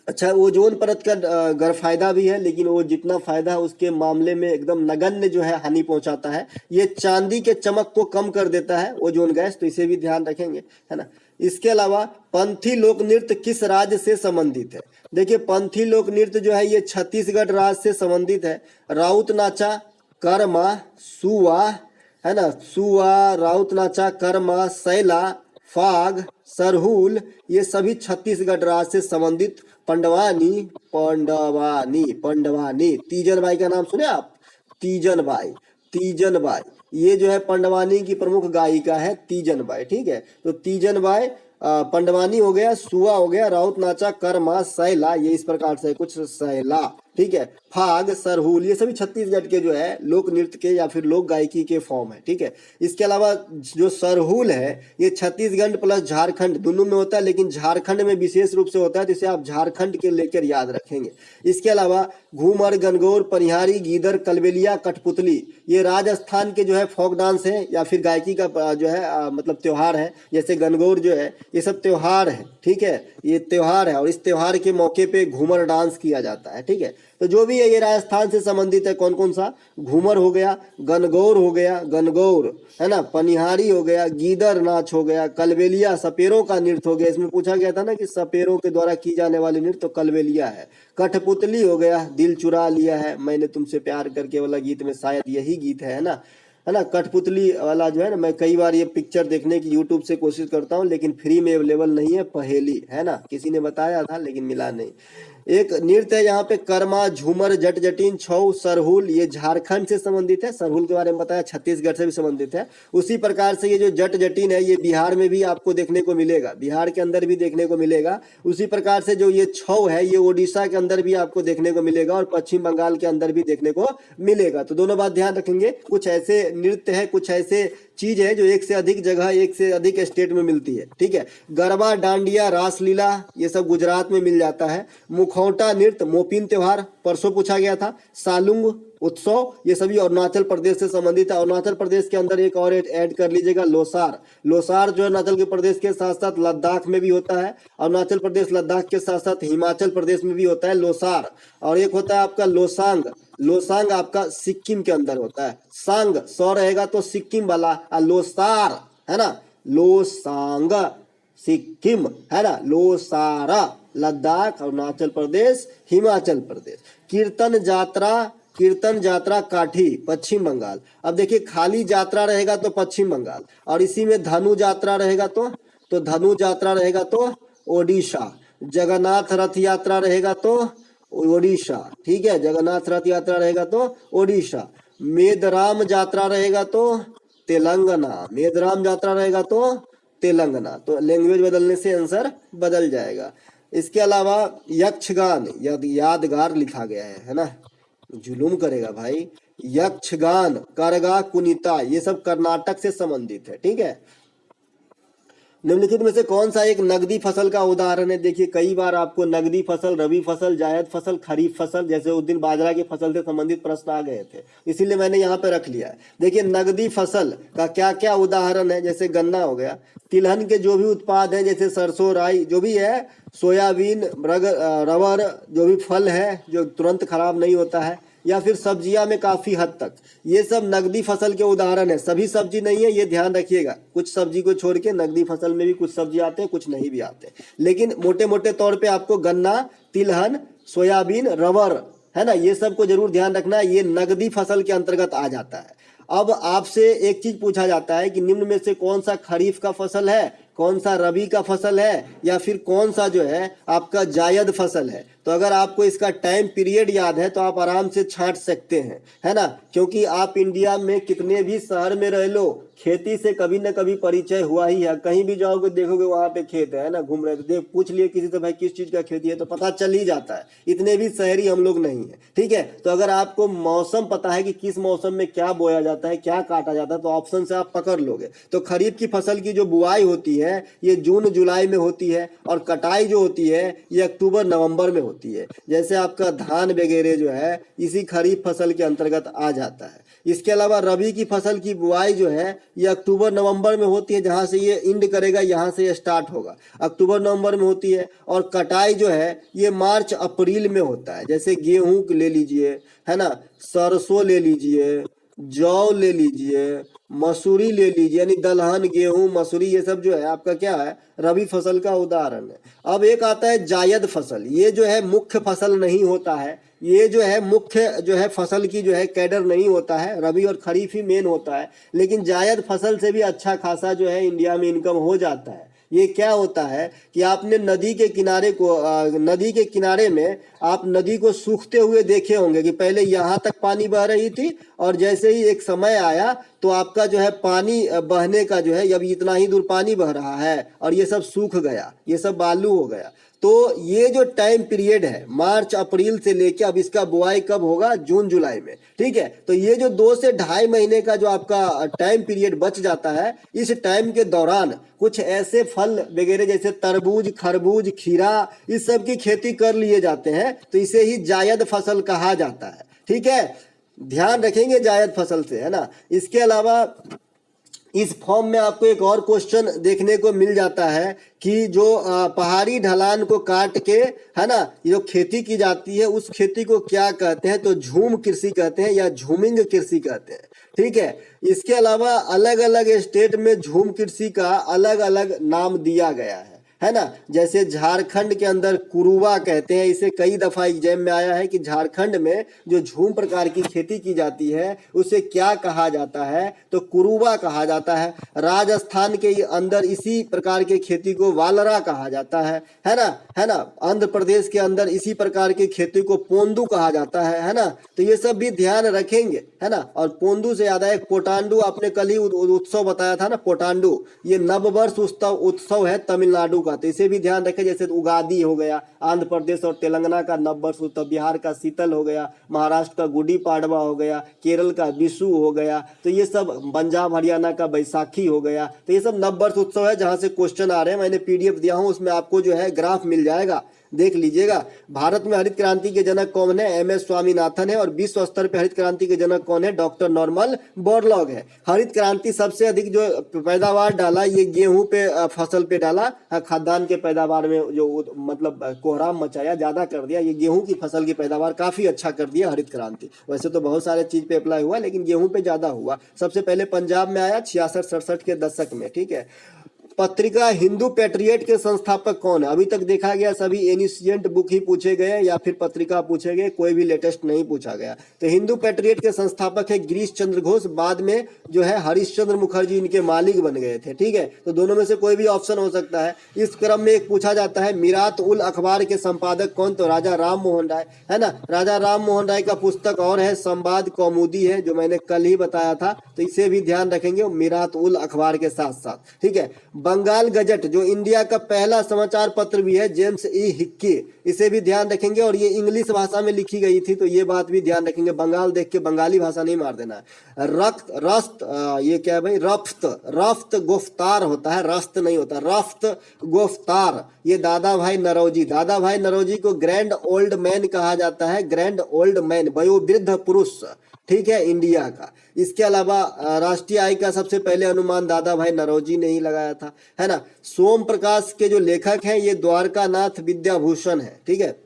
अच्छा, ओजोन परत का गैरफायदा भी है, लेकिन वो जितना फायदा है उसके मामले में एकदम नगण्य जो है हानि पहुंचाता है। ये चांदी के चमक को कम कर देता है ओजोन गैस, तो इसे भी ध्यान रखेंगे, है ना। इसके अलावा पंथी लोक नृत्य किस राज्य से संबंधित है। देखिए पंथी लोक नृत्य जो है ये छत्तीसगढ़ राज्य से संबंधित है। राउत नाचा, कर्मा, सुआ, है ना, सुआ, राउत नाचा, कर्मा, सैला, फाग, सरहुल, ये सभी छत्तीसगढ़ राज्य से संबंधित। पंडवानी, पंडवानी, पंडवानी, तीजन बाई का नाम सुने आप, तीजन बाई, तीजन बाई, ये जो है पंडवानी की प्रमुख गायिका है तीजन बाई। ठीक है। तो तीजन बाई पंडवानी हो गया, सुआ हो गया, राउत नाचा, कर्मा, सैला, ये इस प्रकार से कुछ सैला। ठीक है। फाग, सरहुल, ये सभी छत्तीसगढ़ के जो है लोक नृत्य के या फिर लोक गायकी के फॉर्म है। ठीक है। इसके अलावा जो सरहुल है ये छत्तीसगढ़ प्लस झारखंड दोनों में होता है, लेकिन झारखंड में विशेष रूप से होता है, तो इसे आप झारखंड के लेकर याद रखेंगे। इसके अलावा घूमर, गनगौर, परिहारी, गीदर, कलबेलिया, कठपुतली, ये राजस्थान के जो है फोक डांस है या फिर गायकी का जो है मतलब त्योहार है। जैसे गनगौर जो है ये सब त्योहार है। ठीक है। ये त्योहार है और इस त्योहार के मौके पे घूमर डांस किया जाता है। ठीक है। तो जो भी है ये राजस्थान से संबंधित है। कौन कौन सा, घूमर हो गया, गनगौर हो गया, गनगौर, है ना, पनिहारी हो गया, गीदर नाच हो गया, कलबेलिया सपेरों का नृत्य हो गया। इसमें पूछा गया था ना कि सपेरों के द्वारा की जाने वाली नृत्य, तो कलबेलिया है। कठपुतली हो गया, दिल चुरा लिया है, मैंने तुमसे प्यार करके वाला गीत में शायद यही गीत है ना, है ना। कठपुतली वाला जो है ना, मैं कई बार ये पिक्चर देखने की यूट्यूब से कोशिश करता हूँ, लेकिन फ्री में अवेलेबल नहीं है। पहेली, है ना, किसी ने बताया था लेकिन मिला नहीं। एक नृत्य है यहाँ पे कर्मा, झूमर, जट जटिन, छऊ, सरहुल, ये झारखंड से संबंधित है। सरहुल के बारे में बताया, छत्तीसगढ़ से भी संबंधित है। उसी प्रकार से ये जो जट जटिन है ये बिहार में भी आपको देखने को मिलेगा, बिहार के अंदर भी देखने को मिलेगा। उसी प्रकार से जो ये छऊ है ये ओडिशा के अंदर भी आपको देखने को मिलेगा और पश्चिम बंगाल के अंदर भी देखने को मिलेगा। तो दोनों बात ध्यान रखेंगे। कुछ ऐसे नृत्य है, कुछ ऐसे चीज है जो एक से अधिक जगह, एक से अधिक स्टेट में मिलती है। ठीक है। गरबा, डांडिया, रासलीला, ये सब गुजरात में मिल जाता है। मुखौटा नृत्य, मोपिन त्योहार परसों पूछा गया था। सालुंग उत्सव, ये सभी अरुणाचल प्रदेश से संबंधित है। अरुणाचल प्रदेश के अंदर एक और ऐड कर लीजिएगा, लोसार। लोसार जो है अरुणाचल के प्रदेश के साथ साथ लद्दाख में भी होता है। अरुणाचल प्रदेश लद्दाख के साथ साथ हिमाचल प्रदेश में भी होता है लोसार। और एक होता है आपका लोसांग। लोसांग आपका सिक्किम के अंदर होता है। सांग सौ रहेगा तो सिक्किम वाला, और लोसार है ना, लोसांग सिक्किम, है ना, लोसारा लद्दाख, अरुणाचल प्रदेश, हिमाचल प्रदेश। कीर्तन यात्रा, कीर्तन यात्रा काठी, पश्चिम बंगाल। अब देखिए खाली यात्रा रहेगा तो पश्चिम बंगाल, और इसी में धनु यात्रा रहेगा तो धनु यात्रा रहेगा तो ओडिशा। जगन्नाथ रथ यात्रा रहेगा तो ओडिशा। ठीक है। जगन्नाथ रथ यात्रा रहेगा तो ओडिशा। मेदराम यात्रा रहेगा तो तेलंगाना। मेदराम यात्रा रहेगा तो तेलंगाना। तो लैंग्वेज बदलने से आंसर बदल जाएगा। इसके अलावा यक्षगान, यादगार लिखा गया है ना, जुलूम करेगा भाई। यक्षगान, करगा, कुनिता, ये सब कर्नाटक से संबंधित है। ठीक है। निम्नलिखित में से कौन सा एक नगदी फसल का उदाहरण है। देखिए कई बार आपको नगदी फसल, रबी फसल, जायद फसल, खरीफ फसल, जैसे उस दिन बाजरा की फसल से संबंधित प्रश्न आ गए थे, इसीलिए मैंने यहाँ पे रख लिया है। देखिए नगदी फसल का क्या क्या उदाहरण है। जैसे गन्ना हो गया, तिलहन के जो भी उत्पाद हैं जैसे सरसों, राई, जो भी है, सोयाबीन, रबर, जो भी फल है जो तुरंत खराब नहीं होता है, या फिर सब्जियां में काफी हद तक, ये सब नगदी फसल के उदाहरण है। सभी सब्जी नहीं है, ये ध्यान रखिएगा। कुछ सब्जी को छोड़ के नगदी फसल में भी कुछ सब्जी आते हैं, कुछ नहीं भी आते, लेकिन मोटे मोटे तौर पे आपको गन्ना, तिलहन, सोयाबीन, रबर, है ना, ये सब को जरूर ध्यान रखना, ये नगदी फसल के अंतर्गत आ जाता है। अब आपसे एक चीज पूछा जाता है कि निम्न में से कौन सा खरीफ का फसल है, कौन सा रबी का फसल है, या फिर कौन सा जो है आपका जायद फसल है। तो अगर आपको इसका टाइम पीरियड याद है तो आप आराम से छांट सकते हैं, है ना, क्योंकि आप इंडिया में कितने भी शहर में रह लो, खेती से कभी न कभी परिचय हुआ ही है। कहीं भी जाओगे देखोगे वहां पे खेत है ना, घूम रहे तो देख पूछ लिए किसी से भाई किस चीज का खेती है तो पता चल ही जाता है। इतने भी शहरी हम लोग नहीं है, ठीक है। तो अगर आपको मौसम पता है कि किस मौसम में क्या बोया जाता है, क्या काटा जाता है, तो ऑप्शन से आप पकड़ लोगे। तो खरीफ की फसल की जो बुआई होती है ये जून जुलाई में होती है, और कटाई जो होती है ये अक्टूबर नवंबर में होती है। जैसे आपका धान वगैरह जो है इसी खरीफ फसल के अंतर्गत आ जाता है। इसके अलावा रबी की फसल की बुआई जो है ये अक्टूबर नवंबर में होती है, जहां से ये इंड करेगा यहाँ से ये स्टार्ट होगा, अक्टूबर नवंबर में होती है। और कटाई जो है ये मार्च अप्रैल में होता है। जैसे गेहूं ले लीजिए, है ना, सरसों ले लीजिए, जौ ले लीजिए, मसूरी ले लीजिए, यानी दलहन, गेहूं, मसूरी, ये सब जो है आपका क्या है, रबी फसल का उदाहरण है। अब एक आता है जायद फसल। ये जो है मुख्य फसल नहीं होता है, ये जो है मुख्य जो है फसल की जो है कैडर नहीं होता है, रबी और खरीफ ही मेन होता है। लेकिन जायद फसल से भी अच्छा खासा जो है इंडिया में इनकम हो जाता है। ये क्या होता है कि आपने नदी के किनारे को नदी के किनारे में आप नदी को सूखते हुए देखे होंगे कि पहले यहाँ तक पानी बह रही थी, और जैसे ही एक समय आया तो आपका जो है पानी बहने का जो है अब इतना ही दूर पानी बह रहा है और ये सब सूख गया, ये सब बालू हो गया। तो ये जो टाइम पीरियड है मार्च अप्रैल से लेके अब इसका बुआई कब होगा, जून जुलाई में, ठीक है। तो ये जो 2 से ढाई महीने का जो आपका टाइम पीरियड बच जाता है, इस टाइम के दौरान कुछ ऐसे फल वगैरह जैसे तरबूज, खरबूज, खीरा, इस सब की खेती कर लिए जाते हैं। तो इसे ही जायद फसल कहा जाता है, ठीक है। ध्यान रखेंगे जायद फसल से, है ना। इसके अलावा इस फॉर्म में आपको एक और क्वेश्चन देखने को मिल जाता है कि जो पहाड़ी ढलान को काट के, है ना, जो खेती की जाती है उस खेती को क्या कहते हैं, तो झूम कृषि कहते हैं या झूमिंग कृषि कहते हैं, ठीक है। इसके अलावा अलग अलग स्टेट में झूम कृषि का अलग अलग नाम दिया गया है ना। जैसे झारखंड के अंदर कुरुवा कहते हैं, इसे कई दफा एग्जाम में आया है कि झारखंड में जो झूम प्रकार की खेती की जाती है उसे क्या कहा जाता है, तो कुरुवा कहा जाता है। राजस्थान के अंदर इसी प्रकार के खेती को वालरा कहा जाता है ना, है ना। आंध्र प्रदेश के अंदर इसी प्रकार की खेती को पोंदू कहा जाता है ना। तो ये सब भी ध्यान रखेंगे, है ना। और पोंदू से याद है एक पोटांडू, आपने कल ही उत्सव बताया था ना, पोटांडू, ये नववर्ष उत्सव है तमिलनाडु। तो इसे भी ध्यान रखें। जैसे उगादी हो गया आंध्र प्रदेश और तेलंगाना का नववर्ष उत्सव, बिहार का शीतल हो गया, महाराष्ट्र का गुड़ी पाड़वा हो गया, केरल का विशु हो गया, तो ये सब, पंजाब हरियाणा का बैसाखी हो गया। तो ये सब नववर्ष उत्सव है जहां से क्वेश्चन आ रहे हैं। मैंने पीडीएफ दिया हूं, उसमें आपको जो है ग्राफ मिल जाएगा, देख लीजिएगा। भारत में हरित क्रांति के जनक कौन है, एमएस स्वामीनाथन है। और विश्व स्तर पर हरित क्रांति के जनक कौन है, डॉक्टर नॉर्मन बोरलॉग है। हरित क्रांति सबसे अधिक जो पैदावार डाला ये गेहूं पे फसल पे डाला, खाद्यान्न के पैदावार में जो मतलब कोहराम मचाया, ज्यादा कर दिया। ये गेहूं की फसल की पैदावार काफी अच्छा कर दिया हरित क्रांति। वैसे तो बहुत सारे चीज पे अप्लाई हुआ लेकिन गेहूं पे ज्यादा हुआ। सबसे पहले पंजाब में आया 66-67 के दशक में, ठीक है। पत्रिका हिंदू पैट्रियट के संस्थापक कौन है? अभी तक देखा गया सभी एनिशियंट बुक ही पूछे गए या फिर पत्रिका पूछे गए, कोई भी लेटेस्ट नहीं पूछा गया। तो हिंदू पैट्रियट के संस्थापक है गिरीश चंद्र घोष। बाद में जो है हरिश्चंद्र मुखर्जी इनके मालिक बन गए थे, ठीक है। तो दोनों में से कोई भी ऑप्शन हो सकता है। इस क्रम में एक पूछा जाता है मीरात उल अखबार के संपादक कौन, तो राजा राम मोहन राय, है ना। राजा राम मोहन राय का पुस्तक और है संवाद कौमुदी है, जो मैंने कल ही बताया था। तो इसे भी ध्यान रखेंगे मीरात उल अखबार के साथ साथ, ठीक है। बंगाल गजट जो इंडिया का पहला समाचार पत्र भी है, जेम्स ई हिक्की, इसे भी ध्यान रखेंगे। और ये इंग्लिश भाषा में लिखी गई थी, तो ये बात भी ध्यान रखेंगे। बंगाल देख के बंगाली भाषा नहीं मार देना है। रस्त ये क्या है भाई, रफ्त गुफ्तार होता है, रस्त नहीं होता, रफ्त गुफ्तार। ये दादा भाई नरौजी को ग्रैंड ओल्ड मैन कहा जाता है, ग्रैंड ओल्ड मैन, वयोवृद्ध पुरुष, ठीक है, इंडिया का। इसके अलावा राष्ट्रीय आय का सबसे पहले अनुमान दादा भाई नरौजी ने ही लगाया था, है ना। सोम प्रकाश के जो लेखक हैं ये द्वारकानाथ विद्याभूषण है, ठीक है।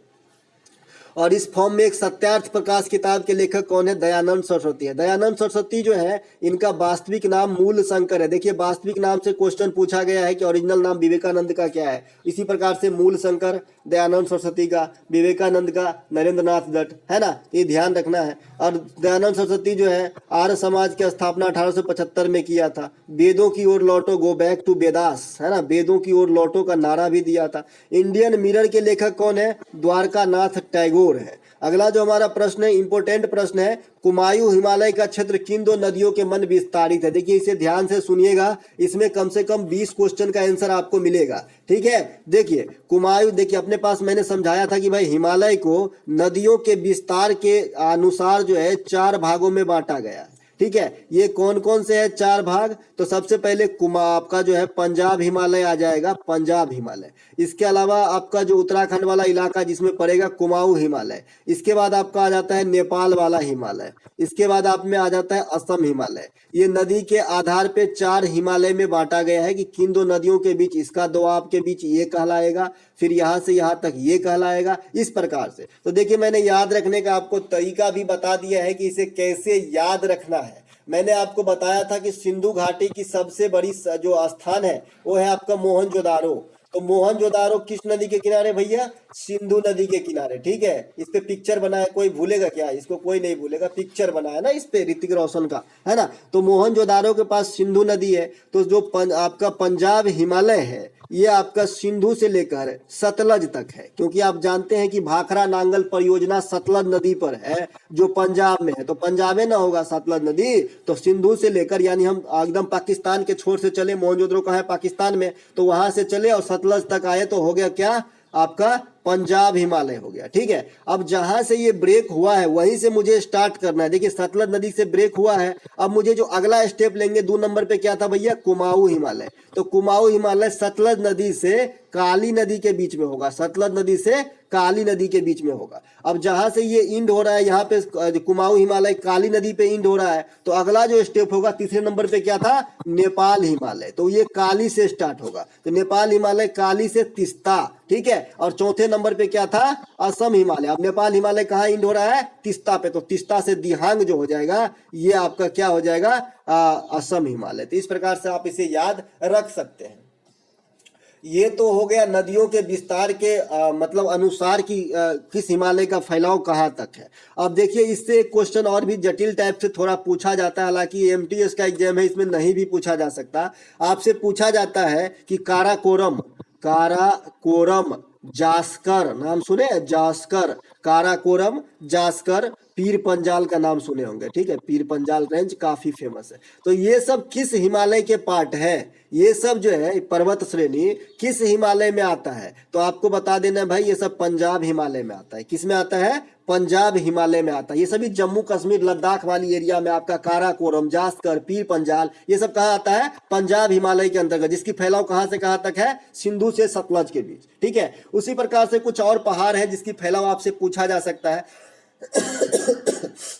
और इस फॉर्म में एक सत्यार्थ प्रकाश किताब के लेखक कौन है? दयानंद सरस्वती है। दयानंद सरस्वती जो है इनका वास्तविक नाम मूल शंकर है। देखिए वास्तविक नाम से क्वेश्चन पूछा गया है कि ओरिजिनल नाम विवेकानंद का क्या है। इसी प्रकार से मूल शंकर दयानंद सरस्वती का, विवेकानंद का नरेंद्र नाथ दत्त, है ना, ये ध्यान रखना है। और दयानंद सरस्वती जो है आर्य समाज की स्थापना 1875 में किया था। वेदों की ओर लौटो, गो बैक टू वेदास, है ना, वेदों की ओर लौटो का नारा भी दिया था। इंडियन मिरर के लेखक कौन है? द्वारका नाथ टैगोर है। अगला जो हमारा प्रश्न है, इंपोर्टेंट प्रश्न है, कुमायूं हिमालय का क्षेत्र किन दो नदियों के मन विस्तारित है? देखिए इसे ध्यान से सुनिएगा, इसमें कम से कम 20 क्वेश्चन का आंसर आपको मिलेगा। ठीक है, देखिए कुमायूं, देखिए अपने पास मैंने समझाया था कि भाई हिमालय को नदियों के विस्तार के अनुसार जो है 4 भागों में बांटा गया है। ठीक है, ये कौन कौन से है 4 भाग? तो सबसे पहले आपका जो है पंजाब हिमालय आ जाएगा, पंजाब हिमालय। इसके अलावा आपका जो उत्तराखंड वाला इलाका जिसमें पड़ेगा कुमाऊं हिमालय। इसके बाद आपका आ जाता है नेपाल वाला हिमालय। इसके बाद आप में आ जाता है असम हिमालय। ये नदी के आधार पे 4 हिमालय में बांटा गया है कि किन दो नदियों के बीच, इसका दोआब के बीच ये कहलाएगा, फिर यहाँ से यहाँ तक ये कहलाएगा, इस प्रकार से। तो देखिए मैंने याद रखने का आपको तरीका भी बता दिया है कि इसे कैसे याद रखना है। मैंने आपको बताया था कि सिंधु घाटी की सबसे बड़ी जो स्थान है वो है आपका मोहनजोदारो। तो मोहनजोदारो किस नदी के किनारे भैया? सिंधु नदी के किनारे। ठीक है, इस पे पिक्चर बनाया, कोई भूलेगा क्या? इसको कोई नहीं भूलेगा, पिक्चर बनाया ना इस पे ऋतिक रोशन का, है ना। तो मोहनजोदारो के पास सिंधु नदी है। तो जो आपका पंजाब हिमालय है ये आपका सिंधु से लेकर सतलज तक है, क्योंकि आप जानते हैं कि भाखड़ा नांगल परियोजना सतलज नदी पर है जो पंजाब में है। तो पंजाब में ना होगा सतलज नदी, तो सिंधु से लेकर, यानी हम एकदम पाकिस्तान के छोर से चले, मोहनजोदड़ो कहाँ है? पाकिस्तान में, तो वहां से चले और सतलज तक आए तो हो गया क्या? आपका पंजाब हिमालय हो गया। ठीक है, अब जहां से ये ब्रेक हुआ है वहीं से मुझे स्टार्ट करना है। देखिए सतलज नदी से ब्रेक हुआ है, अब मुझे जो अगला स्टेप लेंगे 2 नंबर पे क्या था भैया? कुमाऊं हिमालय। तो कुमाऊं हिमालय सतलज नदी से काली नदी के बीच में होगा, सतलज नदी से काली नदी के बीच में होगा। अब जहां से ये इंड हो रहा है, यहाँ पे कुमाऊं हिमालय काली नदी पे इंड हो रहा है, तो अगला जो स्टेप होगा 3रे नंबर पे क्या था? नेपाल हिमालय। तो ये काली से स्टार्ट होगा, तो नेपाल हिमालय काली से तिस्ता। ठीक है, और 4थे नंबर पे क्या था? असम हिमालय। अब नेपाल हिमालय कहाँ इंड हो रहा है? तिस्ता पे, तो तिस्ता से दिहांग जो हो जाएगा ये आपका क्या हो जाएगा? असम हिमालय। तो इस प्रकार से आप इसे याद रख सकते हैं। ये तो हो गया नदियों के विस्तार के मतलब अनुसार कि किस हिमालय का फैलाव कहाँ तक है। अब देखिए इससे एक क्वेश्चन और भी जटिल टाइप से थोड़ा पूछा जाता है, हालांकि एमटीएस का एग्जाम है इसमें नहीं भी पूछा जा सकता। आपसे पूछा जाता है कि काराकोरम, काराकोरम जास्कर, नाम सुने? जास्कर, काराकोरम, जास्कर, पीर पंजाल का नाम सुने होंगे। ठीक है, पीर पंजाल रेंज काफी फेमस है। तो ये सब किस हिमालय के पार्ट है? ये सब जो है पर्वत श्रेणी किस हिमालय में आता है? तो आपको बता देना भाई ये सब पंजाब हिमालय में आता है। किस में आता है? पंजाब हिमालय में आता है। ये सभी जम्मू कश्मीर लद्दाख वाली एरिया में आपका काराकोरम, जास्कर, पीर पंजाल, ये सब कहाँ आता है? पंजाब हिमालय के अंतर्गत, जिसकी फैलाव कहाँ से कहाँ तक है? सिंधु से सतलज के बीच। ठीक है, उसी प्रकार से कुछ और पहाड़ है जिसकी फैलाव आपसे पूछा जा सकता है।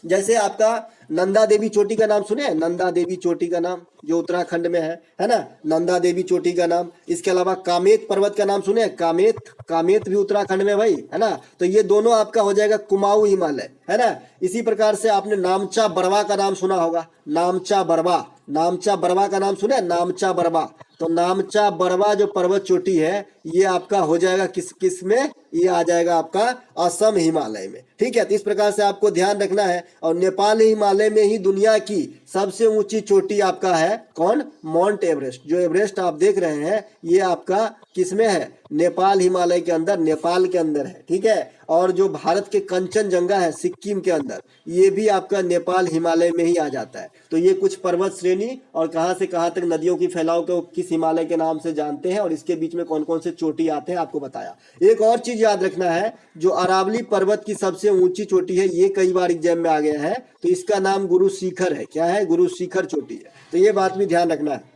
जैसे आपका नंदा देवी चोटी का नाम सुने? नंदा देवी चोटी का नाम जो उत्तराखंड में है ना, नंदा देवी चोटी का नाम। इसके अलावा कामेत पर्वत का नाम सुने? कामेत, कामेत भी उत्तराखंड में भाई, है ना। तो ये दोनों आपका हो जाएगा कुमाऊं हिमालय, है ना। इसी प्रकार से आपने नामचा बरवा का नाम सुना होगा, नामचा बरवा, नामचा बरवा का नाम सुने? नामचा बरवा। तो नामचा बरवा जो पर्वत चोटी है ये आपका हो जाएगा किस में? ये आ जाएगा आपका असम हिमालय में। ठीक है, तो इस प्रकार से आपको ध्यान रखना है। और नेपाल हिमालय में ही दुनिया की सबसे ऊंची चोटी आपका है कौन? Mount Everest. जो एवरेस्ट आप देख रहे हैं ये आपका किस में है? नेपाल हिमालय के अंदर, नेपाल के अंदर है। ठीक है, और जो भारत के कंचनजंगा है सिक्किम के अंदर, ये भी आपका नेपाल हिमालय में ही आ जाता है। तो ये कुछ पर्वत श्रेणी और कहां से कहां तक नदियों की फैलाव को किस हिमालय के नाम से जानते हैं और इसके बीच में कौन कौन से चोटी आते हैं आपको बताया। एक और चीज याद रखना है, जो अरावली पर्वत की सबसे ऊंची चोटी है, ये कई बार एग्जाम में आ गया है, तो इसका नाम गुरु शिखर है। क्या है? गुरु शिखर चोटी है। तो ये बात भी ध्यान रखना है।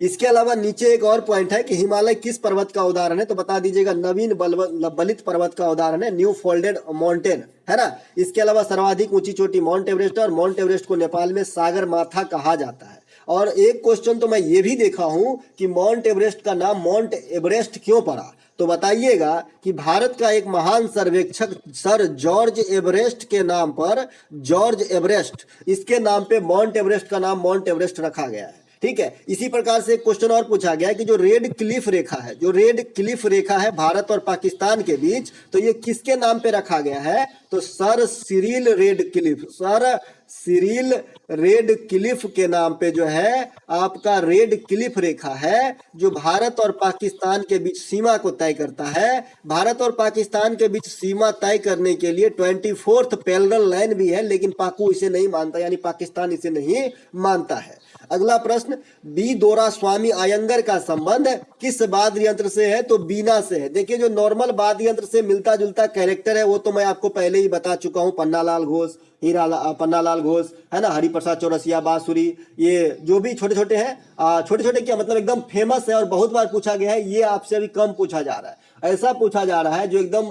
इसके अलावा नीचे एक और पॉइंट है कि हिमालय किस पर्वत का उदाहरण है? तो बता दीजिएगा, नवीन बलित पर्वत का उदाहरण है, न्यू फोल्डेड माउंटेन, है ना। इसके अलावा सर्वाधिक ऊंची चोटी माउंट एवरेस्ट है और माउंट एवरेस्ट को नेपाल में सागर माथा कहा जाता है। और एक क्वेश्चन तो मैं ये भी देखा हूं कि माउंट एवरेस्ट का नाम माउंट एवरेस्ट क्यों पड़ा? तो बताइएगा कि भारत का एक महान सर्वेक्षक सर जॉर्ज एवरेस्ट के नाम पर, जॉर्ज एवरेस्ट, इसके नाम पे माउंट एवरेस्ट का नाम माउंट एवरेस्ट रखा गया है। ठीक है, इसी प्रकार से एक क्वेश्चन और पूछा गया है कि जो रेड क्लिफ रेखा है, जो रेड क्लिफ रेखा है भारत और पाकिस्तान के बीच, तो ये किसके नाम पे रखा गया है? तो sir Cyril red Cliff, sir Cyril red Cliff के नाम पे जो है आपका रेड क्लिफ रेखा है, जो भारत और पाकिस्तान के बीच सीमा को तय करता है। भारत और पाकिस्तान के बीच सीमा तय करने के लिए 24th पैरेलल लाइन भी है, लेकिन पाकू इसे नहीं मानता, यानी पाकिस्तान इसे नहीं मानता है। अगला प्रश्न, बी दोरा स्वामी अयंगर का संबंध किस वाद्य यंत्र से है? तो बीना से है। देखिए, जो नॉर्मल वाद्य यंत्र से मिलता जुलता कैरेक्टर है वो तो मैं आपको पहले ही बता चुका हूं, पन्नालाल घोष, पन्नालाल घोष है ना, हरिप्रसाद चौरसिया, बांसुरी, ये जो भी छोटे छोटे हैं, छोटे छोटे क्या मतलब एकदम फेमस है और बहुत बार पूछा गया है, ये आपसे अभी कम पूछा जा रहा है। ऐसा पूछा जा रहा है जो एकदम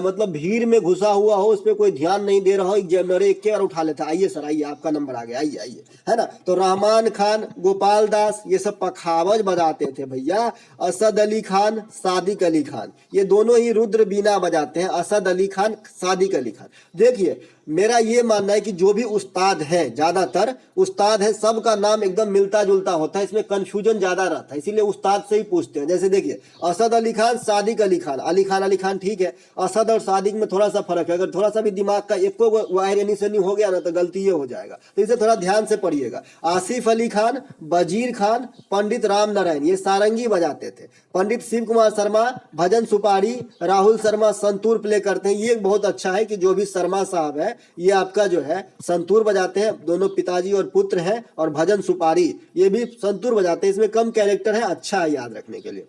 मतलब भीड़ में घुसा हुआ हो, उस पर कोई ध्यान नहीं दे रहा हो, एग्जामिनर एक के बार उठा लेता है। आइए सर, आइए, आपका नंबर आ गया, आइए आइए, है ना। तो रहमान खान, गोपाल दास, ये सब पखावज बजाते थे भैया। असद अली खान, सादिक अली खान, ये दोनों ही रुद्र बीना बजाते हैं। असद अली खान, सादिक अली खान। देखिए, मेरा ये मानना है कि जो भी उस्ताद है, ज्यादातर उस्ताद है, सबका नाम एकदम मिलता जुलता होता है, इसमें कंफ्यूजन ज्यादा रहता है, इसीलिए उस्ताद से ही पूछते हैं। जैसे देखिए, असद अली खान, सादिक अली खान, अली खान ठीक है, असद और सादिक में थोड़ा सा फर्क है। अगर थोड़ा सा भी दिमाग का एको वायर एनी से नहीं हो गया ना तो गलती ये हो जाएगा, तो इसे थोड़ा ध्यान से पढ़िएगा। आसिफ अली खान, वजीर खान, पंडित राम नारायण, ये सारंगी बजाते थे। पंडित शिव कुमार शर्मा भजन सुपारी, राहुल शर्मा संतूर प्ले करते हैं। ये बहुत अच्छा है कि जो भी शर्मा साहब है ये आपका जो है संतूर बजाते हैं, दोनों पिताजी और पुत्र हैं। और भजन सुपारी ये भी संतूर बजाते हैं, इसमें कम कैरेक्टर है, अच्छा है याद रखने के लिए।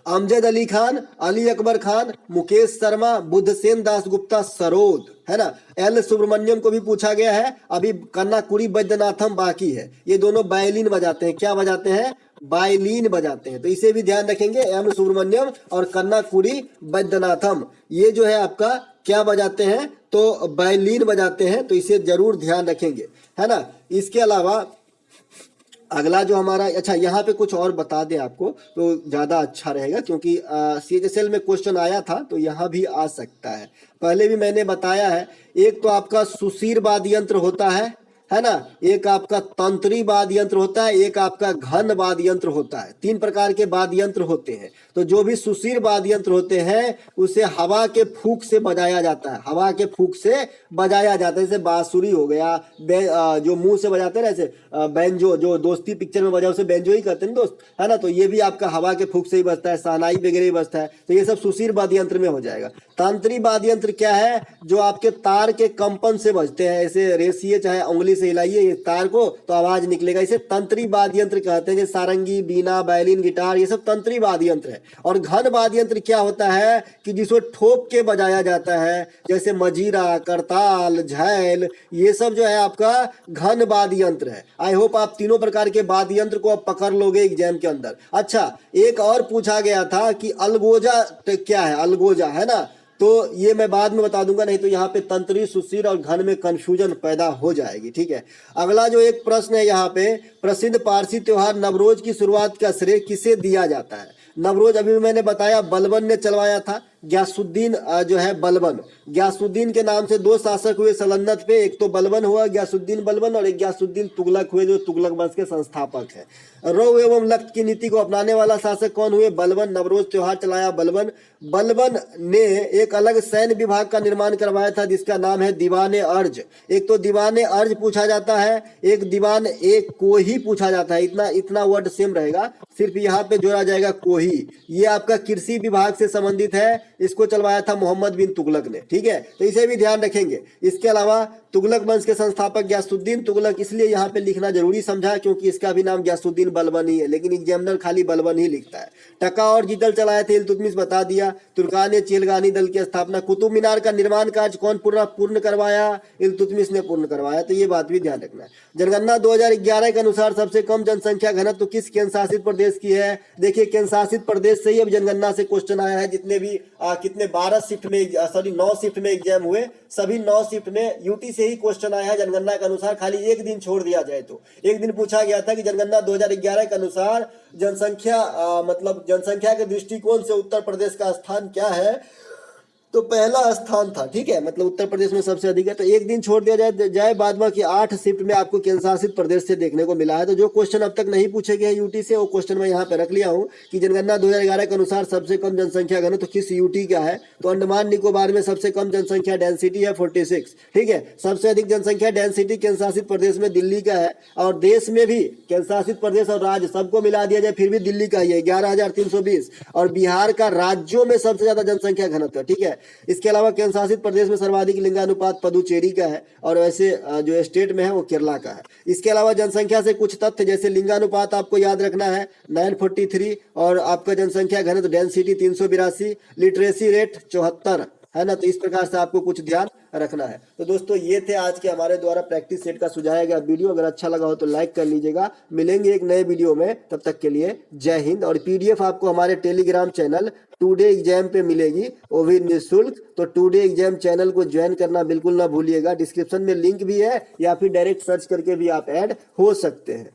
अमजद अली खान, अली अकबर खान, मुकेश शर्मा, बुद्धसेन दास गुप्ता सरोद, है ना। एल सुब्रमण्यम को भी पूछा गया है। अभी कन्नाकुड़ी वैद्यनाथम बाकी है। ये दोनों बायलिन बजाते हैं। क्या बजाते हैं? बायलिन बजाते हैं, तो इसे भी ध्यान रखेंगे। एम सुब्रमण्यम और कन्नाकुड़ी वैद्यनाथम ये जो है आपका क्या बजाते हैं? तो बायलिन बजाते हैं, तो इसे जरूर ध्यान रखेंगे, है ना। इसके अलावा अगला जो हमारा, अच्छा यहाँ पे कुछ और बता दें आपको तो ज़्यादा अच्छा रहेगा, क्योंकि CHSL में क्वेश्चन आया था तो यहाँ भी आ सकता है। पहले भी मैंने बताया है, एक तो आपका सुशीर वाद्य यंत्र होता है ना, एक आपका तंत्री वाद्य यंत्र होता है, एक आपका घन वाद्य यंत्र होता है। 3 प्रकार के वाद्य यंत्र होते हैं। तो जो भी सुशीर वाद्य यंत्र होते हैं उसे हवा के फूंक से बजाया जाता है, हवा के फूंक से बजाया जाता है। जैसे बांसुरी हो गया, जो मुंह से बजाते हैं ना, ऐसे बैंजो, जो दोस्ती पिक्चर में बजा उसे बैंजो ही कहते हैं दोस्त, है ना। तो ये भी आपका हवा के फूंक से ही बजता है, शहनाई वगैरह ही बजता है। तो ये सब सुशीर वाद्य यंत्र में हो जाएगा। तंत्री वाद्य यंत्र क्या है? जो आपके तार के कंपन से बजते हैं, ऐसे रेसिए चाहे उंगली से हिलाइए ये तार को तो आवाज निकलेगा, इसे तंत्री वाद्य यंत्र कहते हैं। जैसे सारंगी, बीना, वायलिन, गिटार, ये सब तंत्री वाद्य यंत्र है। और घन वाद्य यंत्र क्या होता है कि जिसको ठोक के बजाया जाता है, जैसे मजीरा, करताल, झैल, ये सब जो है आपका घन वाद्य यंत्र है। आई होप आप तीनों प्रकार के वाद्य यंत्र को आप पकड़ लोगे एग्जाम के अंदर। अच्छा, एक और पूछा गया था कि अलगोजा क्या है? अलगोजा, है ना। तो ये मैं बाद में बता दूंगा, नहीं तो यहाँ पे तंत्री, सुशीर और घन में कंफ्यूजन पैदा हो जाएगी। ठीक है, अगला जो एक प्रश्न है यहाँ पे, प्रसिद्ध पारसी त्योहार नवरोज की शुरुआत का श्रेय किसे दिया जाता है? नवरोज अभी मैंने बताया बलबन ने चलवाया था। ग्यासुद्दीन जो है बलबन, ग्यासुद्दीन के नाम से 2 शासक हुए सल्तनत पे, एक तो बलबन हुआ ग्यासुद्दीन बलबन, और एक ग्यासुद्दीन तुगलक हुए जो तुगलक वंश के संस्थापक है। रौ एवं लख्त की नीति को अपनाने वाला शासक कौन हुए? बलबन। नवरोज त्योहार चलाया बलबन। बलबन ने एक अलग सैन्य विभाग का निर्माण करवाया था जिसका नाम है दीवाने अर्ज। एक तो दीवाने अर्ज पूछा जाता है, एक दीवान एक कोही पूछा जाता है। इतना वर्ड सेम रहेगा, सिर्फ यहाँ पे जोड़ा जाएगा कोही। ये आपका कृषि विभाग से संबंधित है, इसको चलवाया था मोहम्मद बिन तुगलक ने। ठीक है, तो इसे भी ध्यान रखेंगे। इसके अलावा तुगलक वंश के संस्थापक ग्यासुद्दीन तुगलक, इसलिए यहाँ पे लिखना जरूरी समझा क्योंकि इसका भी नाम ग्यासुद्दीन बलबन ही है, लेकिन एग्जामिनर खाली बलबन ही लिखता है। टका और जीतल चलाए थे इल्तुतमिश, बता दिया। तुर्कान चिलगानी दल की स्थापना। कुतुब मीनार का निर्माण कार्य कौन पूर्ण करवाया? इल्तुतमिश ने पूर्ण करवाया, तो ये बात भी ध्यान रखना है। जनगणना 2011 के अनुसार सबसे कम जनसंख्या घनत्व किस केंद्र शासित प्रदेश की है? देखिए, केंद्र शासित प्रदेश से ही अब जनगणना से क्वेश्चन आया है। जितने भी कितने 12 शिफ्ट में, सॉरी 9 शिफ्ट में एग्जाम हुए, सभी 9 शिफ्ट में यूटी से ही क्वेश्चन आया है जनगणना के अनुसार। खाली एक दिन छोड़ दिया जाए तो एक दिन पूछा गया था कि जनगणना 2011 के अनुसार जनसंख्या मतलब जनसंख्या के दृष्टिकोण से उत्तर प्रदेश का स्थान क्या है, तो पहला स्थान था। ठीक है, मतलब उत्तर प्रदेश में सबसे अधिक है, तो एक दिन छोड़ दिया जाए बाद बाकी 8 शिफ्ट में आपको केंद्र शासित प्रदेश से देखने को मिला है। तो जो क्वेश्चन अब तक नहीं पूछे गए हैं यूटी से, वो क्वेश्चन मैं यहाँ पे रख लिया हूँ कि जनगणना 2011 के अनुसार सबसे कम जनसंख्या घनत्व किस यूटी का है। तो अंडमान निकोबार में सबसे कम जनसंख्या डेंसिटी है 46। ठीक है, सबसे अधिक जनसंख्या डेंसिटी केंद्र शासित प्रदेश में दिल्ली का है, और देश में भी केंद्र शासित प्रदेश और राज्य सबको मिला दिया जाए फिर भी दिल्ली का ही है 11,320, और बिहार का राज्यों में सबसे ज्यादा जनसंख्या घनत्व है। ठीक है, इसके अलावा केंद्र शासित प्रदेश में सर्वाधिक लिंगानुपात पुदुचेरी का है, और वैसे जो स्टेट में है वो केरला का है। इसके अलावा जनसंख्या से कुछ तथ्य, जैसे लिंगानुपात आपको याद रखना है 943, और आपका जनसंख्या घनत्व डेंसिटी 382, लिटरेसी रेट 74 है ना। तो इस प्रकार से आपको कुछ ध्यान रखना है। तो दोस्तों ये थे आज के हमारे द्वारा प्रैक्टिस सेट का सुझाया गया वीडियो। अगर अच्छा लगा हो तो लाइक कर लीजिएगा। मिलेंगे एक नए वीडियो में, तब तक के लिए जय हिंद। और पीडीएफ आपको हमारे टेलीग्राम चैनल टुडे एग्जाम पे मिलेगी, वो भी निःशुल्क। तो टुडे एग्जाम चैनल को ज्वाइन करना बिल्कुल ना भूलिएगा। डिस्क्रिप्शन में लिंक भी है, या फिर डायरेक्ट सर्च करके भी आप ऐड हो सकते हैं।